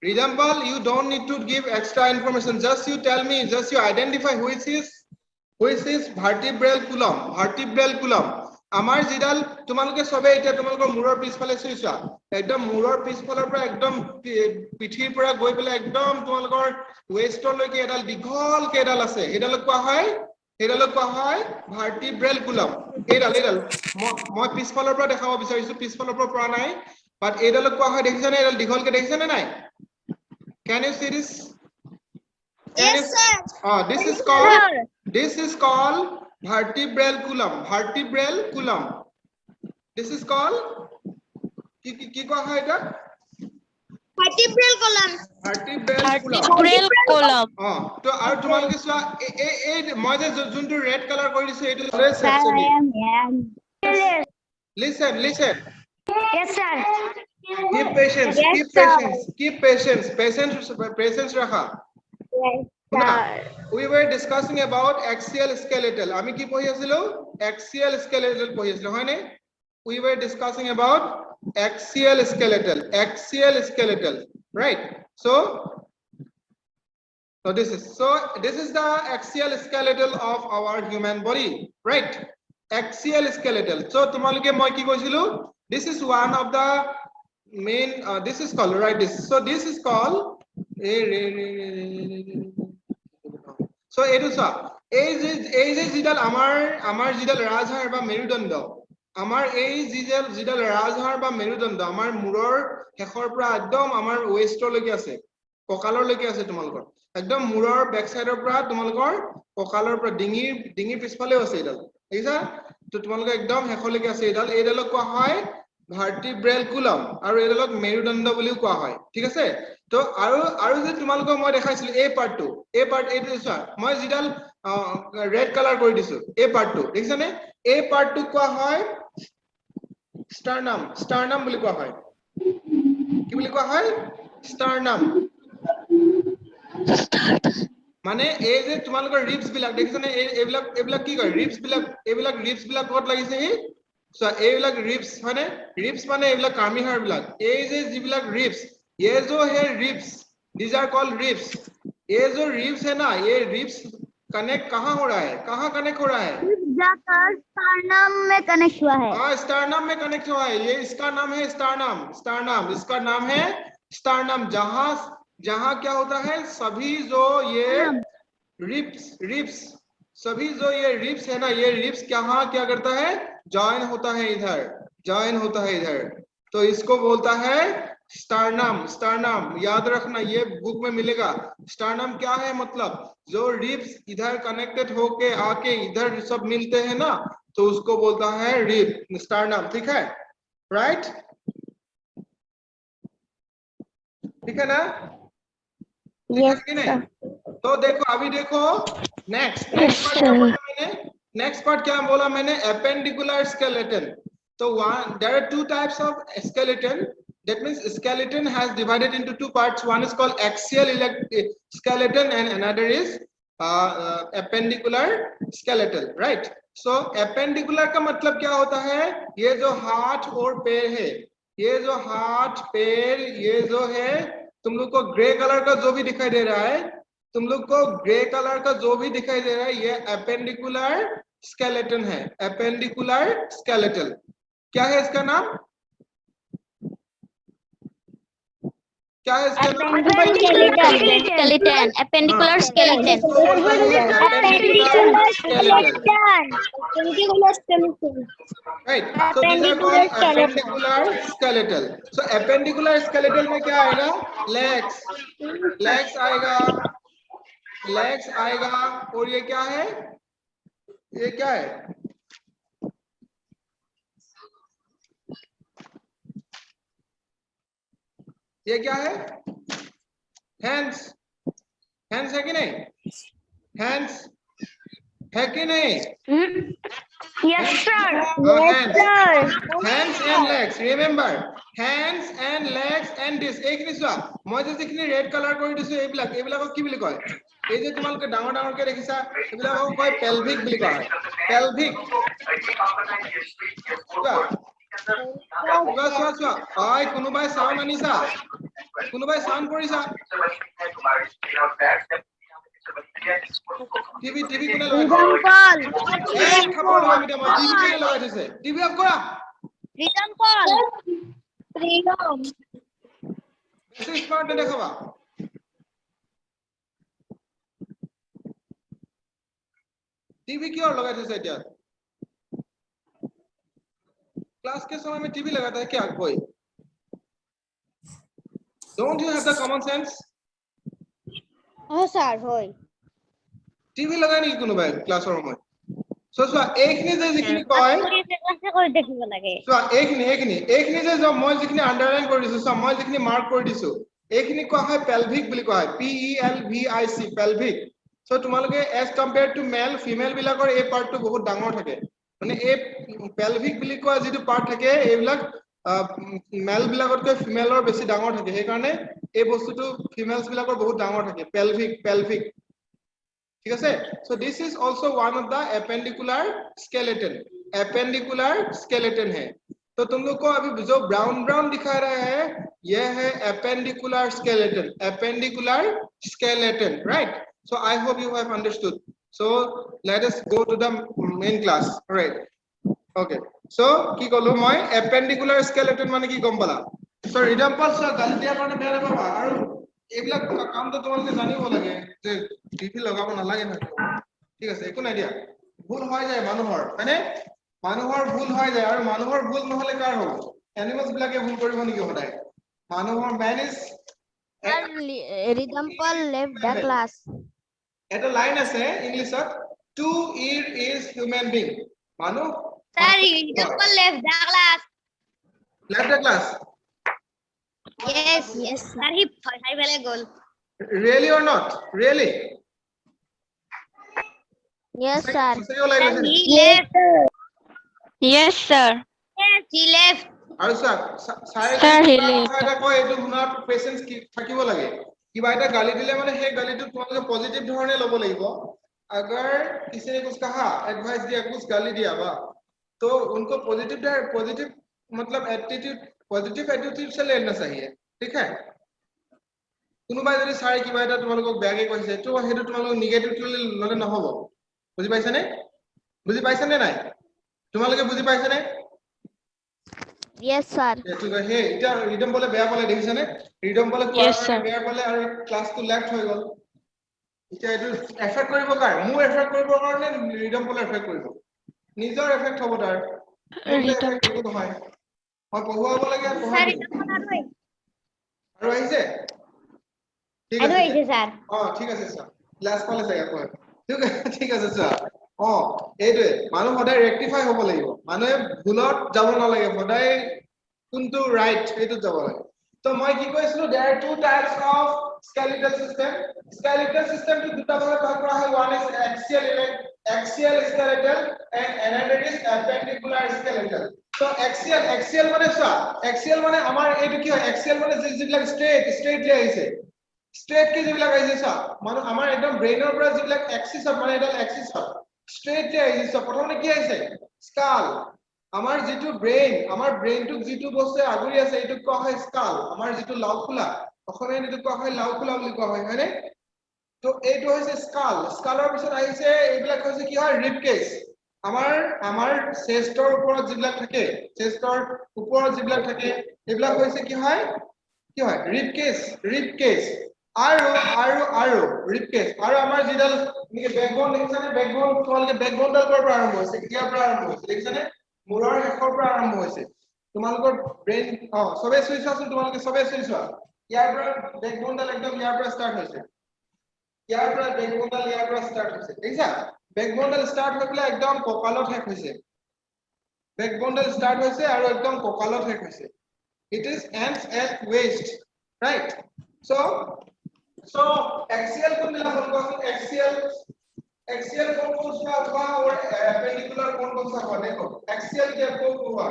Ridhampal, you don't need to give extra information. Just you tell me, just you identify which is vertebral column. Amar jidal তোমালোকে সবে এটা তোমালোকৰ মূৰৰ পিছফালে চুইছা একদম মূৰৰ পিছফালৰ পৰা একদম পিঠিৰ পৰা গৈ পেলাই একদম তোমালোকৰ ওয়েষ্টলৈকে এডাল দীঘল কেডাল আছে এডালক কোৱা হয় ভাৰ্টিব্ৰেল কুলাম এডাল মই পিছফালৰ পৰা দেখাব বিচাৰিছো পিছফালৰ পৰা পৰা নাই বাট এডালক কোৱা হয় দেখিছানে এডাল দীঘলকে দেখিছানে নাই Can you see this? Yes, sir. This is called vertebral column. This is called কি কোৱা হয় এটা Vertebral column. Vertebral column. তো আৰু তোমালোকে চোৱা এই মই যে যোনটো ৰেড কালাৰ কৰি দিছো এইটো listen Yes, sir. keep patience rakha we were discussing about axial skeletal ami ki pohi asilo axial skeletal pohi asilo hoy ne we were discussing about axial skeletal right so this is the axial skeletal of our human body right axial skeletal so tumaloke moi ki koisilu this is one of the main this is called right this is called so etu sa ei je jidal amar jidal rajhar ba merudand amar ei jidal rajhar ba merudand amar muror hekhor pura ekdom amar waist loke ase kokalor loke ase tumalokor ekdom muror back side or pura tumalokor kokalor pura dingir pisphale ase edal eisa to tumalok ekdom hekholoke ase edalok koa hoy vertebral column আৰু এডালক মেৰুদণ্ড বুলিও কোৱা হয় ঠিক আছে তো আৰু যে তোমালোকক মই দেখাইছিলো এই পাৰ্ট এইটো চোৱা মই যিডাল ৰেড কালাৰ কৰি দিছো এই পাৰ্টটো দেখিছানে এই পাৰ্টটো কোৱা হয় ষ্টাৰনাম বুলি কোৱা হয় কি বুলি কোৱা হয় ষ্টাৰনাম মানে এই যে তোমালোকৰ ৰিবস বিলাক দেখিছানে এইবিলাক কি কয় ৰিবস বিলাক ক'ত লাগিছে So এইবিলাক ৰিবস মানে ৰিবস মানে এইবিলাক কামি হাড় বিলাক এই যে যিবিলাক ৰিবস ये जो है ribs these are called ribs ये जो रिब्स है ना ये रिब्स कनेक्ट कहाँ हो रहा है कहाँ कनेक्ट हो रहा है जाकर स्टारनम में कनेक्ट हुआ है स्टारनम में कनेक्ट हुआ है ये इसका नाम है स्टारनम इसका नाम है स्टारनम जहाँ क्या होता है सभी जो ये रिब्स सभी जो ये रिब्स है ना ये रिब्स क्या करता है जॉइन होता है इधर तो इसको बोलता है स्टारनम याद रखना ये बुक में मिलेगा स्टारनम क्या है मतलब जो रिब्स इधर कनेक्टेड होके आके इधर सब मिलते हैं ना तो उसको बोलता है रिब स्टारनम ठीक है राइट ठीक है ना Yes, तो देखो अभी देखो नेक्स्ट पार्ट क्या बोला मैंने एपेंडिकुलर स्केलेटन तो there are two types of skeleton that means skeleton has divided into two parts one is called axial skeleton and another is appendicular skeletal right so appendicular का मतलब क्या होता है ये जो हाथ और पैर है ये जो हाथ पैर ये जो है तुम लोग को ग्रे कलर का जो भी दिखाई दे रहा है ये एपेंडिकुलर स्केलेटन है एपेंडिकुलर स्केलेटल क्या है इसका नाम क्या है इसके अंदर? Skeleton. Appendicular skeleton. इसको बोलते हैं appendicular skeleton. Right. So these are called appendicular skeletal. So appendicular skeletal में क्या आएगा? Legs. Legs आएगा. Legs आएगा. और ये क्या है? ये क्या है? ये क्या है? Hands. Hands है कि नहीं? Hands है कि नहीं? Yes, sir. Hands. Hands and legs. Remember, hands and legs and this. एक निशा. মই যে যিখিনি red color কৰি দিছো এইবিলাকক কি বুলি কয়? এই যে তোমালোকে ডাঙৰ ডাঙৰকে দেখিছা এইবিলাকক কয় pelvic বুলি কয়। Pelvic. চোৱা। হয় কোনোবাই সাউন্ড আনিছা? কোনোবাই সাউন্ড কৰিছা? টিভি কোনে লগাইছে? এক খাবৰ নহয় মিটা মই টিভি কোনে লগাই থৈছে? টিভি অফ কৰা। বেছি স্মাৰ্ট নেদেখাবা। टीवी क्यों लगा थे क्या? क्लास के समय में टीवी लगाता है क्या कोई? Don't you have the common sense? Oh, sir, hoy. TV लगा नहीं कोनो भाई क्लास रूम में। So एक नहीं जे जिखनी कॉय। So एक नहीं जे जो मैं जिखनी अंडरलाइन कर दिसो, मैं जिखनी मार्क कर दिसो। एक नहीं कहा है pelvic बिली कहा है PELVIC pelvic। So तुम्हारे as compared to male female बिला कर ए part तो बहुत डांगोर थके। মানে এই pelvic बिली को जितु part थके ये बिला male बिला कर के female और बेसी डांगोर थके। हे करने ये बस्तु तो females बिला कर बहुत डांगोर थके pelvic। ठीक है? So this is also one of the appendicular skeleton है। तो तुम लोग को अभी जो ब्राउन दिखा रहा है यह है appendicular skeleton, right? So I hope you have understood. So let us go to the main class, right? Okay. So কি কলো মই appendicular skeleton মানে কি গম পালা? So examples গালি দিয়া কাৰণে বেয়া নাপাবা আৰু এইবিলাক কাম তো তোমালোকে জানিব লাগে যে টিভি লগাব নালাগে না। ঠিক আছে একো নাই দিয়া। ভুল হৈ যায় মানুহৰ, মানে মানুহৰ ভুল হৈ যায় আৰু মানুহৰ ভুল নহলে কাৰ হ'ব? এনিমেলস বিলাকে ভুল কৰিব নেকি সদায়? মানুহৰ man is Ridhampal left the class. এটা লাইন আছে ইংলিশত to eat is human being মানুহ Sir, Ridhampal left the class. left the class Yes, sir, he file goal. really or not really Yes, sir. He left. Yes, sir. Yes, he left. আৰু sir he left. এটা কয় এটো শুনাৰ patience কি থাকিব লাগে। কিবা এটা গালি দিলে মানে সেই গালিটো তোমালোকে পজিটিভ ধৰণে ল'ব লাগিব। अगर किसी ने कुछ कहा एडवाइस दिया कुछ गाली दिया बा तो उनको पॉजिटिव मतलब पॉजिटिव एटीट्यूड से लेना चाहिए। ठीक है? কোনোবাই যদি সাৰে কিবা এটা তোমালোকক বেয়াকে কৈছে তো হেতু তোমালোক নিগেটিভলি ললে নহব। বুজি পাইছানে? বুজি পাইছানে নাই? তোমালোকে বুজি পাইছানে? Yes, sir. ঠিক আছে হে এটা ৰিদম বলে বেয়া বলে দেখিছানে? ৰিদম বলে কোৱা বেয়া বলে আৰু ক্লাসটো লেফট হৈ গল। এটা এটো এফেক্ট কৰিব কাৰ? মোৰ এফেক্ট কৰিব কাৰণে ৰিদম বলে এফেক্ট কৰিব। নিজৰ এফেক্ট হ'ব তাৰ। একো নহয়। মই পঢ়ুৱাব লাগে পঢ়াই দিম। আৰু আহিছে? ঠিক আছে স্যার। ঠিক আছে স্যার। ক্লাস পালে যায় কয়। ঠিক আছে স্যার। এইটোৱে মানুহ সদায় ৰেক্টিফাই হ'ব লাগিব। মানুহে ভুলত যাব নালাগে, সদায় কোনটো ৰাইট এইটো যাব লাগে। তো মই কি কৈছিলো there are two types of skeletal system টো দুটা ভাগে ভাগ কৰা হয়। one is axial skeletal and another is appendicular skeletal. So axial মানে চোৱা axial মানে আমাৰ এইটো কি হয় axial মানে যিবিলাক straight আহিছে straight কি যিবিলাক আহিছে চোৱা মানে আমাৰ একদম ব্ৰেইনৰ পৰা যিবিলাক এক্সিস মানে এটা এক্সিস straight আহিছে প্ৰথমতে কি আহিছে skull আমাৰ যেটো ব্ৰেইনটোক যেটো বস্তু আগুৰি আছে এইটো কোৱা হয় skull আমাৰ যেটো লাউখোলা অসমীয়াত এইটো কোৱা হয় লাউখোলা বুলি কোৱা হয় হয়নে তো এইটো হৈছে skullৰ পিছত আহিছে এইবিলাক হৈছে কি হয় rib cage আমাৰ চেষ্টৰ ওপৰত যিবিলাক থাকে চেষ্টৰ ওপৰত যিবিলাক থাকে এইবিলাক হৈছে কি হয় কি হয় ৰিব কেছ আৰু ৰিব কেছ আৰু আমাৰ যিডাল এনেকে বেকবোন দেখিছানে বেকবোন তোমালোকে বেকবোনডাল ক'ৰ পৰা আৰম্ভ হৈছে ইয়াৰ পৰা আৰম্ভ হৈছে দেখিছানে মূৰৰ শেষৰ পৰা আৰম্ভ হৈছে তোমালোকৰ ব্ৰেইন সবে চুই চোৱাচোন তোমালোকে সবে চুই চোৱা ইয়াৰ পৰা বেকবোনডাল একদম ইয়াৰ পৰা ষ্টাৰ্ট হৈছে ইয়াৰ পৰা বেকবোনডাল ইয়াৰ পৰা ষ্টাৰ্ট হৈছে দেখিছা বেকবোনডাল ষ্টাৰ্ট হৈ পেলাই একদম কঁকালত শেষ হৈছে বেকবোনডাল ষ্টাৰ্ট হৈছে আৰু একদম কঁকালত শেষ হৈছে it is ends at waist right so axial को मिला हमको axial कौन सा हुआ और perpendicular कौन सा हुआ देखो axial क्या कौन हुआ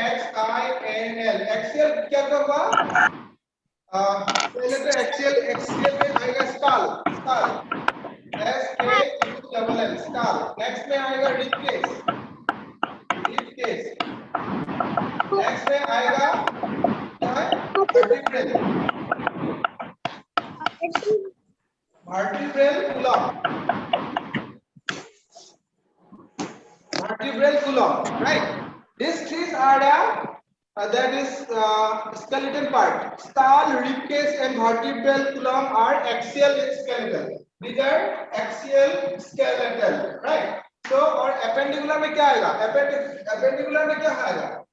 AXIAL axial क्या हुआ पहले तो axial में आएगा skull SKULL skull next में आएगा rib cage next में आएगा vertebral column right these three are the that is skeleton part skull rib cage and vertebral column are axial skeleton these are axial skeleton right so और appendicular में क्या आएगा appendicular में क्या आएगा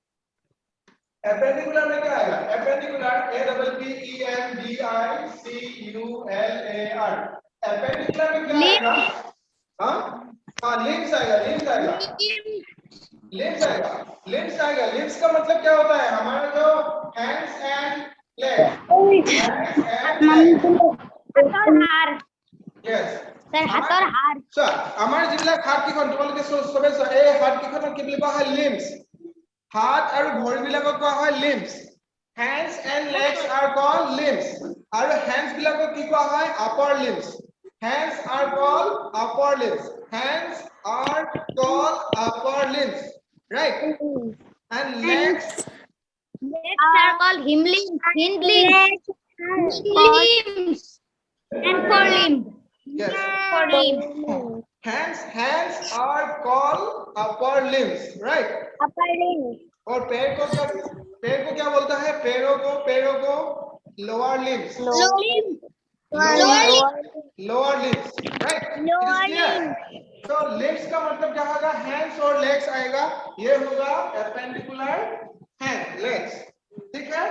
appendicular में क्या आएगा appendicular APPENDICULAR appendicular में क्या आएगा हाँ limbs आएगा limbs का मतलब क्या होता है हमारे जो hands and legs yes sir हाथ और हाथ सर আমাৰ যিবিলাক হাত কিখন তোমালোকে সবে এই হাত কিখনক কি বুলি কোৱা হয় limbs হাত আৰু ভৰি বিলাকক কোৱা হয় limbs hands and legs are called limbs আৰু hands বিলাকক কি কোৱা হয় upper limbs hands are called upper limbs right and legs are called hind limbs and forelimb yes forelimb hands are called upper limbs right upper limb और पैर को क्या बोलता है पैरों को lower limbs lower limbs right lower limb so limbs का मतलब क्या होगा hands और legs आएगा ये होगा appendicular hand legs ठीक है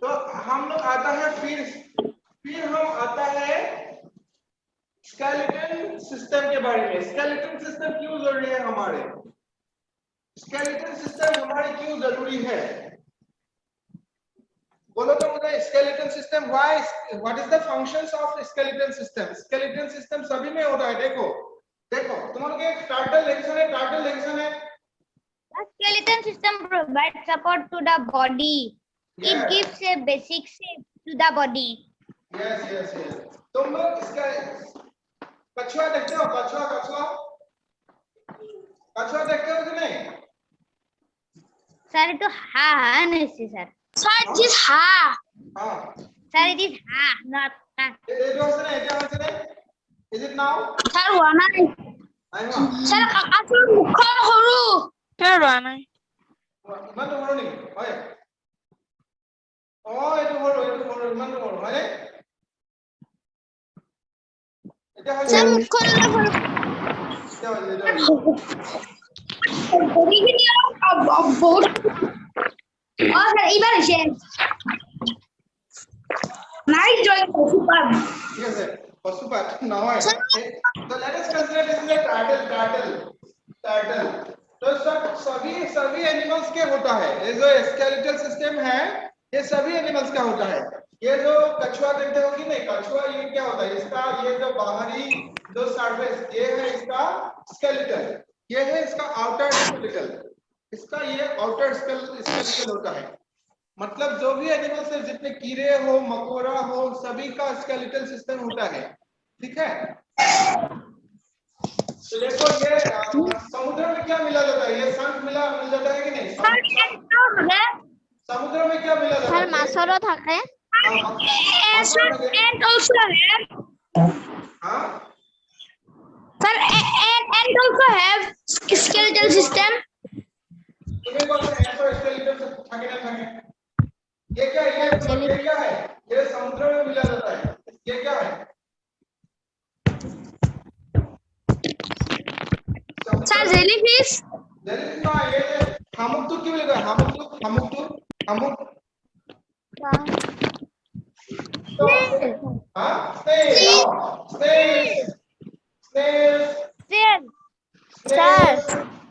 तो हम लोग आता है फिर हम आता है skeleton system के बारे में skeleton system क्यों जरूरी है हमारे skeleton system हमारे क्यों जरूरी है बोलो तो मुझे skeleton system what is the functions of skeleton system सभी में होता है देखो तुम लोग एक turtle लेक्चर है the skeleton system provides support to the body it gives a basic shape to the body yes तुम लोग इसका कछुआ देखते हो कछुआ देखते हो कि नहीं सर तो हाँ नहीं sir it is sir it is not is it now sir one sir আচল মুখখন সৰু sir one ইমান সৰু নেকি হয় এইটো সৰু ইমান সৰু হয় এটা হয় sir মুখখন সৰু বহুত sir এইবাৰ হৈছে নাই জয় পশুপাত ঠিক আছে পশুপাত নহয় so let us consider this is a turtle तो सभी एनिमल्स के होता है ये जो स्केलेटल सिस्टम है ये सभी एनिमल्स का होता है ये जो कछुआ देखते हो कि नहीं कछुआ ये क्या होता है इसका ये जो बाहरी जो सरफेस ये है इसका स्केलेटल ये है इसका आउटर स्केलेटल इसका ये आउटर स्केलेटल होता है मतलब जो भी एनिमल्स है जितने कीड़े हो मकोड़ा हो सभी का स्केलेटल सिस्टम होता है ठीक है तो देखो ये समुद्र में क्या मिला जाता है ये शंख मिल जाता है कि नहीं समुद्र में क्या मिला जाता है মাছৰো থাকে and also have sir and also have skeletal system तुम्हें कौन सा स्केलेटल থাকে না থাকে ये क्या है? ये क्या है? ये समुद्र में मिला जाता है। ये क्या है? Sir, jellyfish. जेलीफिश ना, ये हामुक तो क्यों लगा? हामुक हाँ snail Snail. Sir, sir,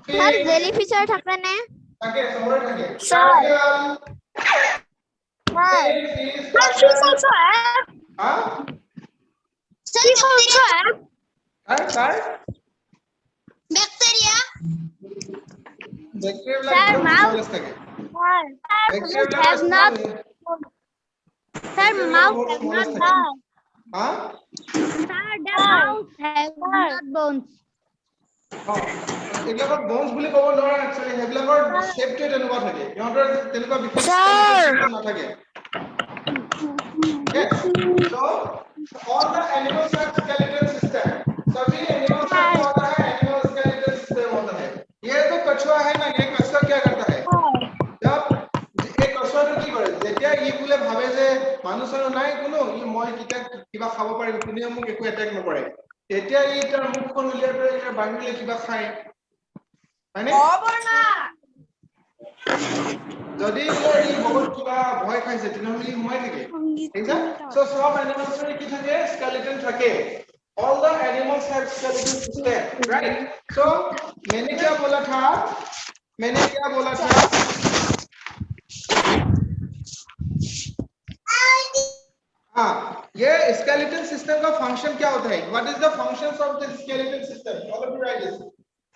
fish jellyfish are thakane. থাকে সমুদ্রে থাকে Sir. Turtle Sir, fish sir, fish also have. হ্যাঁ Fish also have. কার Bacteria. ব্যাকটেরিয়া Sir, লাগে mouse. স্মলস থাকে Sir, bacteria have not. Sir, mouse have not die. হ্যাঁ Sir, the mouse have not bones. এগুলোকৰ bonds বুলি ক'ব নোৱাৰা actually হেবিলাকৰ শেপটো তেনেকুৱা থাকে ইহঁতৰ তেনেকুৱা বিশেষ Sir. নাথাকে yes so all the animals have skeletal system सभी animals का क्या होता है animal skeletal system होता है ये तो कछुआ है ना ये कछुआ क्या करता है जब एक कछुआ तो কি কৰে যেতিয়া ই বোলে ভাবে যে মানুহ আৰু নাই কোনো ই মই কিবা খাব পাৰিম কোনেও মোক একো এটাক নকৰে তেতিয়া ই তাৰ মুখখন উলিয়াই পেলাই ইয়াৰ বাঙিলে কিবা খায় হয়নে যদি ই বহুত কিবা ভয় খাইছে তেনেহ'লে ই সোমাই থাকে ঠিক আছে সো সব এনিমেলছৰ কি থাকে স্কেলেটন থাকে all the animals have skeletal system right so मैंने क्या बोला था हाँ ये स्केलेटल सिस्टम का फंक्शन क्या होता है what is the functions of this skeletal system all of you right this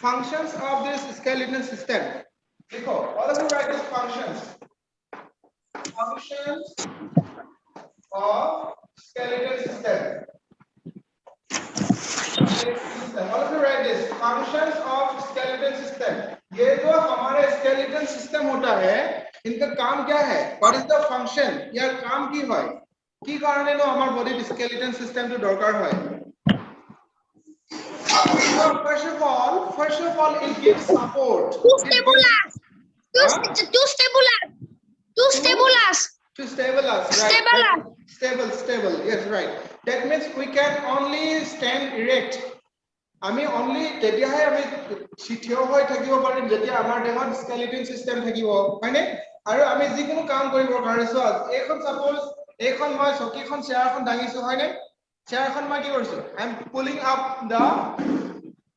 functions of this skeletal system देखो all of you write this functions of skeletal system all of you write this functions of skeletal system ये जो हमारे skeletal system होता है इनका काम क्या है what is the function या काम की হয় কি কারণে নো আমার বডির skeletal system তো দরকার হয় so first of all it gives support Two stabilizers. Two stabilizers. to stabilize right stable yes right that means we can only stand erect আমি only তেতিয়াহে আমি থিয় হৈ থাকিব পাৰিম যেতিয়া আমাৰ দেহত skeletal system থাকিব হয়নে আৰু আমি যিকোনো কাম কৰিব কাৰণে সো এখন সাপোজ এখন মই চকীখন চেয়াৰখন দাঙিছো হয়নে চেয়াৰখন মই কি কৰিছো I am pulling up the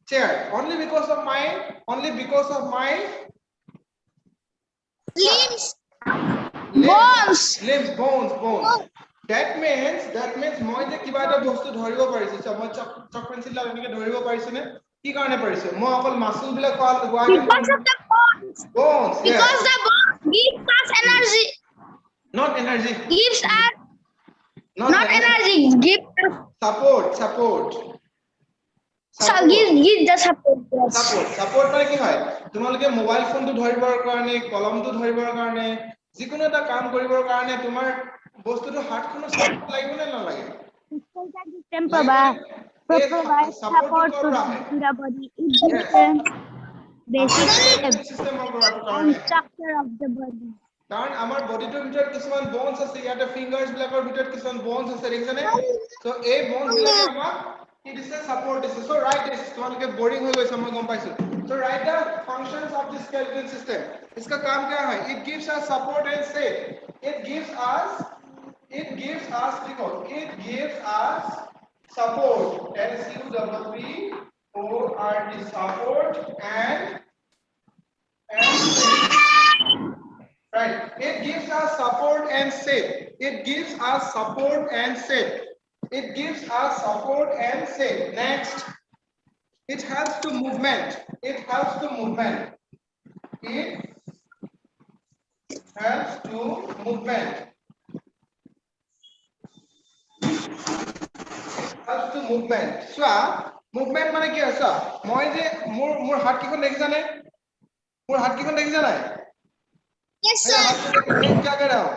chair only because of my Limbs. bones that means মই যে কিবা এটা বস্তু ধৰিব পাৰিছো মই চক পেন্সিল লা এনেকে ধৰিব পাৰিছো নে কি কাৰণে পাৰিছো মই অকল muscle black call Because of the bones. bones Because yes. the bones gives us energy. not energy Gives us not energy. Gives us support so give the support. Yes. support মানে কি হয় তোমালোকে মোবাইল ফোনটো ধৰিবৰ কাৰণে কলমটো ধৰিবৰ কাৰণে যিকোনো এটা কাম কৰিবৰ কাৰণে তোমাৰ বস্তুটো হাতখনো সাপোৰ্ট লাগিব নে নালাগে Skeletal system provides support to the body. It gives basic system and structure of the body. কাৰণ আমাৰ বডিটোৰ ভিতৰত কিছুমান bones আছে ইয়াতে ফিংগাৰছ বিলাকৰ ভিতৰত কিছুমান bones আছে দেখিছানে সো এই bones বিলাকে আমাক কি দিছে সাপোৰ্ট দিছে সো ৰাইট দিস তোমালোকে বোৰিং হৈ গৈছে মই গম পাইছো so right the functions of this skeletal system इसका काम क्या है it gives us support and shape it gives us देखो it gives us support SUPPORT support and right it gives us support and shape it gives us support and shape next it helps to movement it helps to movement চোৱা movement মানে কি আছে মই যে মোৰ হাত কিখন দেখিছা নাই Yes, sir. क्या कर रहा हूं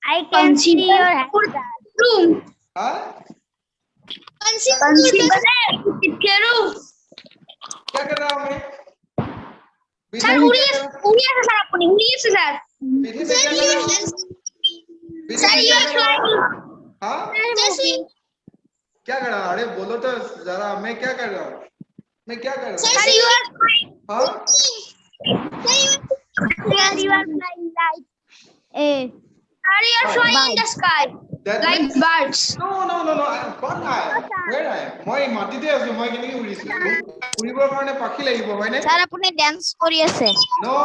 I can see your hand. Room. हाँ Consider the room. क्या कर रहा हूं मैं Sir, उड़िए sir, apuni उड़िए sir. विधि में क्या कर रहा हूँ? विधि Sir, में you क्या are कर रहा हूँ? flying. हाँ Sir, क्या कर रहा हूँ? अरे बोलो तो जरा, मैं क्या कर रहा हूँ? मैं क्या कर रहा हूँ? sir, you are flying. हाँ Sir, you are flying like a Sir, you are flying in the sky. that Like means birds. no what I am, where I am, মই মাটিতে আছো, মই কেনেকৈ উৰিছো? উৰিবৰ কাৰণে পাখি লাগিব হয়নে? Sir, apuni dance কৰি আছে. no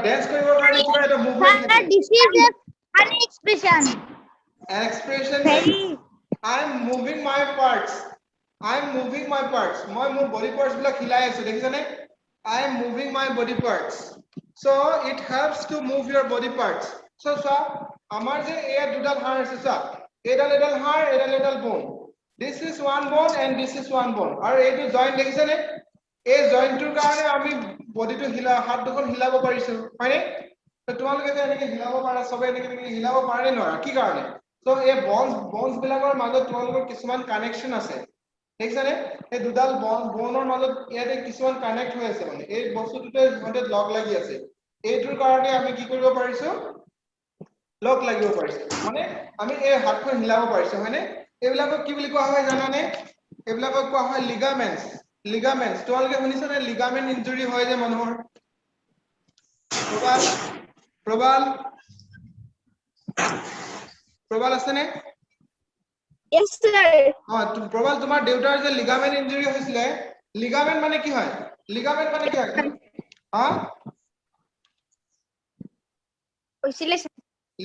dance কৰিবৰ কাৰণে কিবা এটা মুভমেন্ট Sir, থাকে। this is a funny expression. An expression Very. I am moving my parts, মই মোৰ body parts বিলাক হিলাই আছো, দেখিছানে? I am moving my body parts, so it helps to move your body parts. So আমাৰ যে এয়া দুডাল হাড় আছে, এডাল হাড়, এডাল bone, this is one bone and this is one bone, আৰু এইটো জয়েন্ট দেখিছানে? এই জয়েন্টটোৰ কাৰণে আমি বডিটো হাত দুখন হিলাব পাৰিছো হয়নে? তো তোমালোকে যে এনেকৈ হিলাব পাৰা, সবে এনেকৈ হিলাব পাৰে নোৱাৰা, কি কাৰণে? সো এই বনছ বিলাকৰ মাজত তোমালোকৰ কিছুমান কানেকশ্যন আছে, দেখিছানে? এই দুডাল বনৰ মাজত ইয়াতে কিছুমান কানেক্ট হৈ আছে, মানে এই বস্তুটোতে সিহঁতে লগ লাগি আছে, এইটোৰ কাৰণে আমি কি কৰিব পাৰিছো? লগ লাগিব পাৰিছে, মানে আমি এই হাতখন হিলাব পাৰিছো হয়নে? এইবিলাকক কি বুলি কোৱা হয় জানানে? এইবিলাকক কোৱা হয় লিগামেন্টস। তোমালোকে শুনিছানে লিগামেন্ট ইনজুৰি হয় যে মানুহৰ? প্ৰবাল আছে নে? Yes, sir. প্ৰবাল, তোমাৰ দেউতাৰ যে লিগামেন্ট ইনজুৰি হৈছিলে, লিগামেন্ট মানে কি হয়? লিগামেন্ট মানে কি হয়? হা?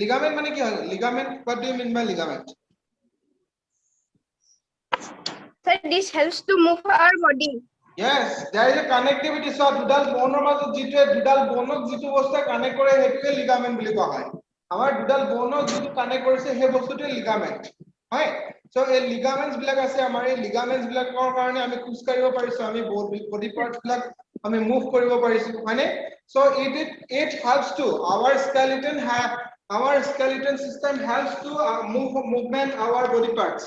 লিগামেন্ট মানে কি হয়? Ligament, what do you mean by ligament? Sir, this helps to move our body. Yes, there is a connectivity. So দুডাল বনৰ মাজত যিটো দুডাল বনক যিটো বস্তু কানেক্ট কৰে সেইটোকে লিগামেন্ট বুলি কোৱা হয়। আমাৰ দুডাল বনক যিটো কানেক্ট কৰিছে সেই বস্তুটোৱে লিগামেন্ট হয়। সো এই লিগামেন্টস বিলাক আছে, আমাৰ এই লিগামেন্টস বিলাকৰ কাৰণে আমি খোজ কাঢ়িব পাৰিছো, আমি বডি পাৰ্টস বিলাক আমি মুভ কৰিব পাৰিছো হয়নে? So it helps to our skeleton system helps to movement our body parts.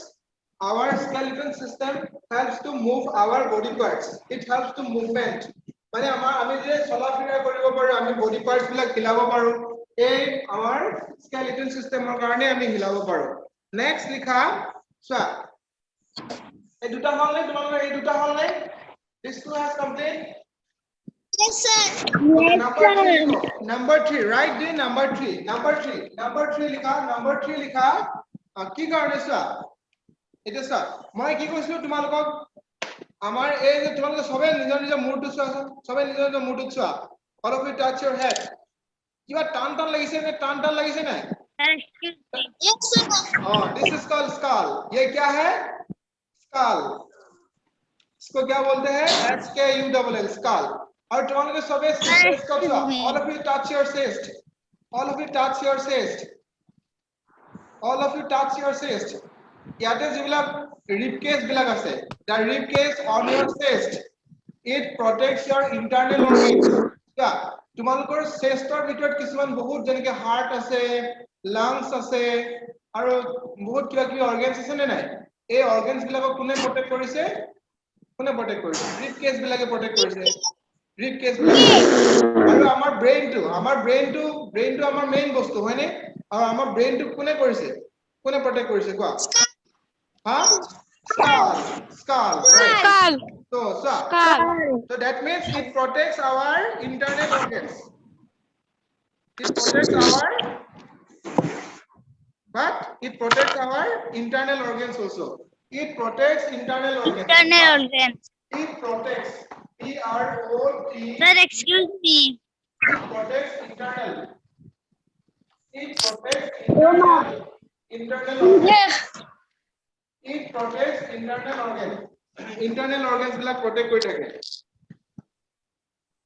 Our skeleton system helps to move our body parts. It helps to movement. মানে আমি যে চলা ফিৰা কৰিব পাৰো, আমি বডি পাৰ্টস বিলাক হিলাব পাৰো, এই আমাৰ skeleton systemৰ কাৰণে আমি হিলাব পাৰো। নেক্সট লিখা চোৱা, এই দুটা হল নে? তোমালোকৰ এই দুটা হল নে? This two has complete. Yes, sir. Okay, number 3 write the number 3 লিখা, number 3 লিখা কি কাৰণে চোৱা, এটা চোৱা মই কি কৈছিলো তোমালোকক, আমাৰ এই যে তোমালোকে সবে নিজৰ মূৰটো চোৱা, সবে নিজৰ মূৰটো চোৱা, all of you touch your head, কিবা টান লাগিছে নে? টান লাগিছে নাই? Sir, excuse me. Yes, sir. this is called skull. ये क्या है? skull. इसको क्या बोलते हैं? SKULL, skull. और तुम्हारे सबे chest को छुआ, all of you touch your chest, ইয়াতে যিবিলাক rib cage বিলাক আছে, the rib cage on your chest, it protects your internal organs. তোমালোকৰ চেষ্টৰ ভিতৰত কিছুমান বহুত যেনেকৈ হাৰ্ট আছে, লাংস আছে, আৰু বহুত কিবা কিবি অৰ্গেনছ আছে নে নাই? এই অৰ্গেনছ বিলাকক কোনে প্ৰটেক্ট কৰিছে? ৰিব কেজ বিলাকে প্ৰটেক্ট কৰিছে। আৰু আমাৰ ব্ৰেইনটো আমাৰ মেইন বস্তু হয়নে? আৰু আমাৰ ব্ৰেইনটো কোনে প্ৰটেক্ট কৰিছে কোৱা? হা? skull, right? So that means it protects our internal organs. It protects our internal organs also. It protects internal organs. Internal organs. It protects. PROT. Sir, excuse me. It protects internal. Yes. It protects internal organs. Internal organs black protect কৰি থাকে।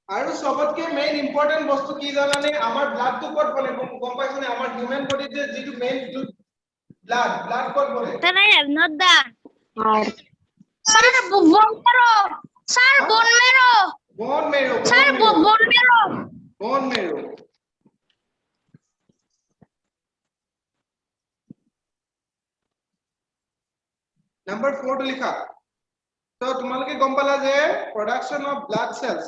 আৰু সবতকে main important বস্তু কি জানানে? আমাৰ ব্লাডটো ক'ত বনে গম পাইছানে? আমাৰ হিউম্যান বডিত যে যিটো মেইন ব্লাড ক'ত বনে? Sir, I have not done. Sir, bone marrow. Sir, bone marrow. Bone marrow. Sir, bone marrow. Bone marrow. Number 4 to লিখা। So তোমালোকে গম পালা যে production of blood cells,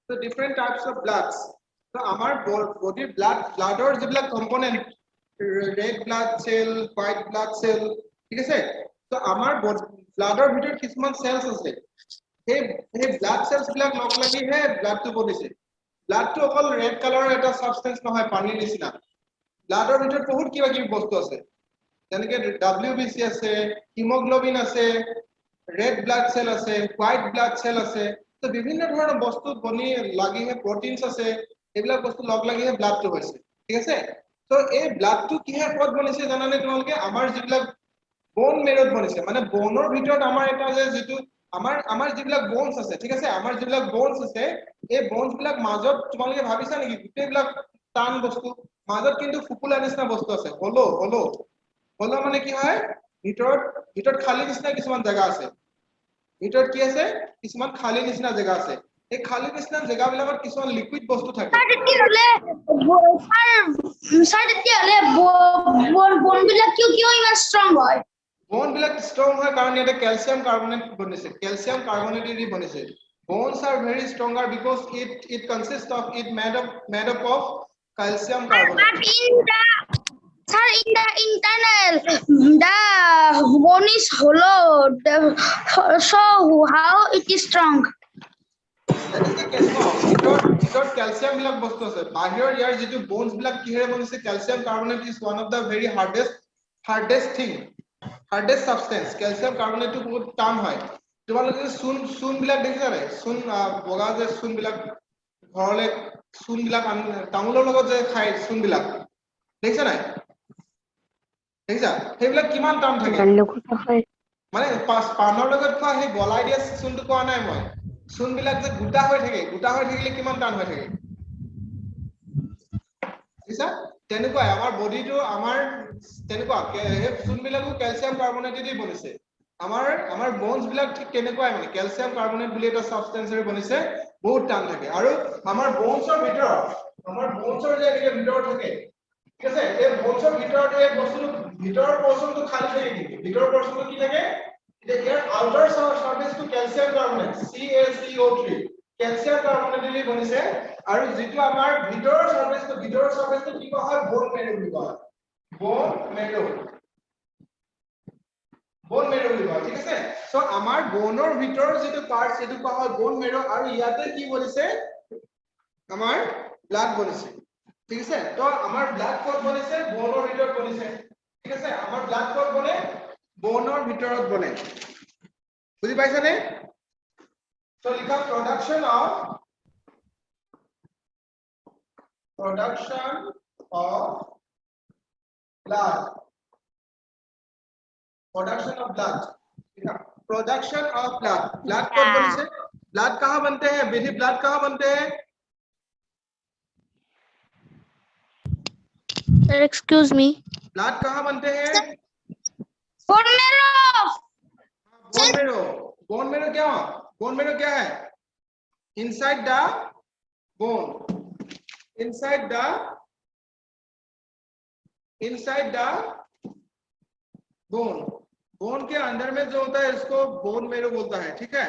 so different types of bloods, तो आमार body ब्लाडर जिबिला component red blood cell white blood cell ठीक আছে তো आमार ब्लाडर ভিতৰত কিছুমান সেলস আছে हे ब्लाड सेल्स বিলাক লগ লাগি হে ব্লাড টু বনিছে ব্লাড টু অকল ৰেড কালাৰৰ এটা সাবস্টেন্স নহয় পানীৰ নিচিনা ব্লাডৰ ভিতৰত বহুত কিবা কিবি বস্তু আছে যেনেকৈ WBC আছে হিমোগ্লোবিন আছে red blood cell আছে white blood cell আছে তো বিভিন্ন ধৰণৰ বস্তু বনি লাগি হে প্ৰটিনছ আছে এইবিলাক বস্তু লগ লাগি হে ব্লাড টু হৈছে ঠিক আছে তো এই ব্লাড টু কিহে ক'ত বনিছে জানানে তোমালোকে আমাৰ যিবিলাক बोन मेरुत बनिছে মানে बोनৰ ভিতৰত আমাৰ এটা যে যেটো আমাৰ যিবিলাক बोन्स আছে ঠিক আছে আমাৰ যিবিলাক बोन्स আছে এই बोन्स বিলাক মাজত তোমালোকে ভাবিছা নেকি গুটেবিলাক টান বস্তু মাজত কিন্তু ফুকুলা নিচিনা বস্তু আছে হলো মানে কি হয় ভিতৰত খালি নিচিনা কিছুমান জায়গা আছে ভিতৰত কি আছে কিছুমান খালি নিচিনা জায়গা আছে এই খালি নিচিনা জায়গাবিলাকত কিছুমান লিকুইড বস্তু থাকে স্যার তেতিয়াহলে বোন বিলাক কিয় ইমান ষ্ট্ৰং হয় बोन बिलक स्ट्रॉंग है कारण ये कैल्शियम कार्बोनेट बनिছে कैल्शियम कार्बोनेट री बनिছে bones are very stronger because it consists of it made up of calcium carbonate but in the internal the bone is hollow so how it is strong that is the case no ভিতৰত calcium बिलक বস্তু আছে বাহিৰৰ ইয়াৰ যেটো bones बिलक কিহেৰে বনিছে calcium carbonate is one of the very hardest thing hardest substance calcium carbonate to बहुत টান হয় তোমালোকে চুন বিলাক দেখিছা নাই চুন বগা যে চুন বিলাক ঘৰলে চুন বিলাক তামুলৰ লগত যে খাই চুন বিলাক দেখিছা নাই দেখিছা সেইবিলাক কিমান টান থাকে মানে পানৰ লগত খোৱা সেই গলাই দিয়া চুনটো কোৱা নাই মই চুন বিলাক যে গুটা হৈ থাকিলে কিমান টান হৈ থাকে বুজিছা তেনেকুৱা আমাৰ বডিটো আমাৰ তেনেকুৱা চুন বিলাকো ক্যালসিয়াম কাৰ্বনেট দি বনিছে আমাৰ बोन्स বিলাক ঠিক তেনেকুৱাই মানে ক্যালসিয়াম কাৰ্বনেট বুলি এটা সাবস্টেন্সৰে বনিছে বহুত টান থাকে আৰু আমাৰ बोन्सৰ যে এনেকে ভিতৰত থাকে ঠিক আছে এই बोन्सৰ ভিতৰত এই বস্তুটো ভিতৰৰ পোৰ্চনটো খালি থাকে কিন্তু ভিতৰৰ পোৰ্চনটো কি থাকে ইয়াৰ আউটাৰ সাৰফেস টু calcium carbonate CaCO3 calcium carbonate দি বনিছে আৰু যেটো আমাৰ ভিতৰৰ সাৰফেসটো কি কোৱা হয় बोन मेरो বুলি কোৱা হয় बोन मेरो বুলি কোৱা ঠিক আছে সো আমাৰ बोनৰ ভিতৰৰ যেটো পাৰ্ট সেটো কোৱা হয় बोन मेरो আৰু ইয়াতে কি বনিছে আমাৰ ব্লাড বনিছে ঠিক আছে তো আমাৰ ব্লাড ক'ত বনিছে बोनৰ ভিতৰত বনিছে ঠিক আছে আমাৰ ব্লাড ক'ত বনে बोनৰ ভিতৰত বনে বুজি পাইছা নে সো লিখা production of blood ब्लड कब बनते हैं ब्लड कहाँ बनते हैं बेटी ब्लड कहाँ बनते हैं sir excuse me ब्लड कहाँ बनते हैं बोन मेरो क्या है inside the bone inside the bone के अंदर में जो होता है इसको बोन मेरो बोलता है ठीक है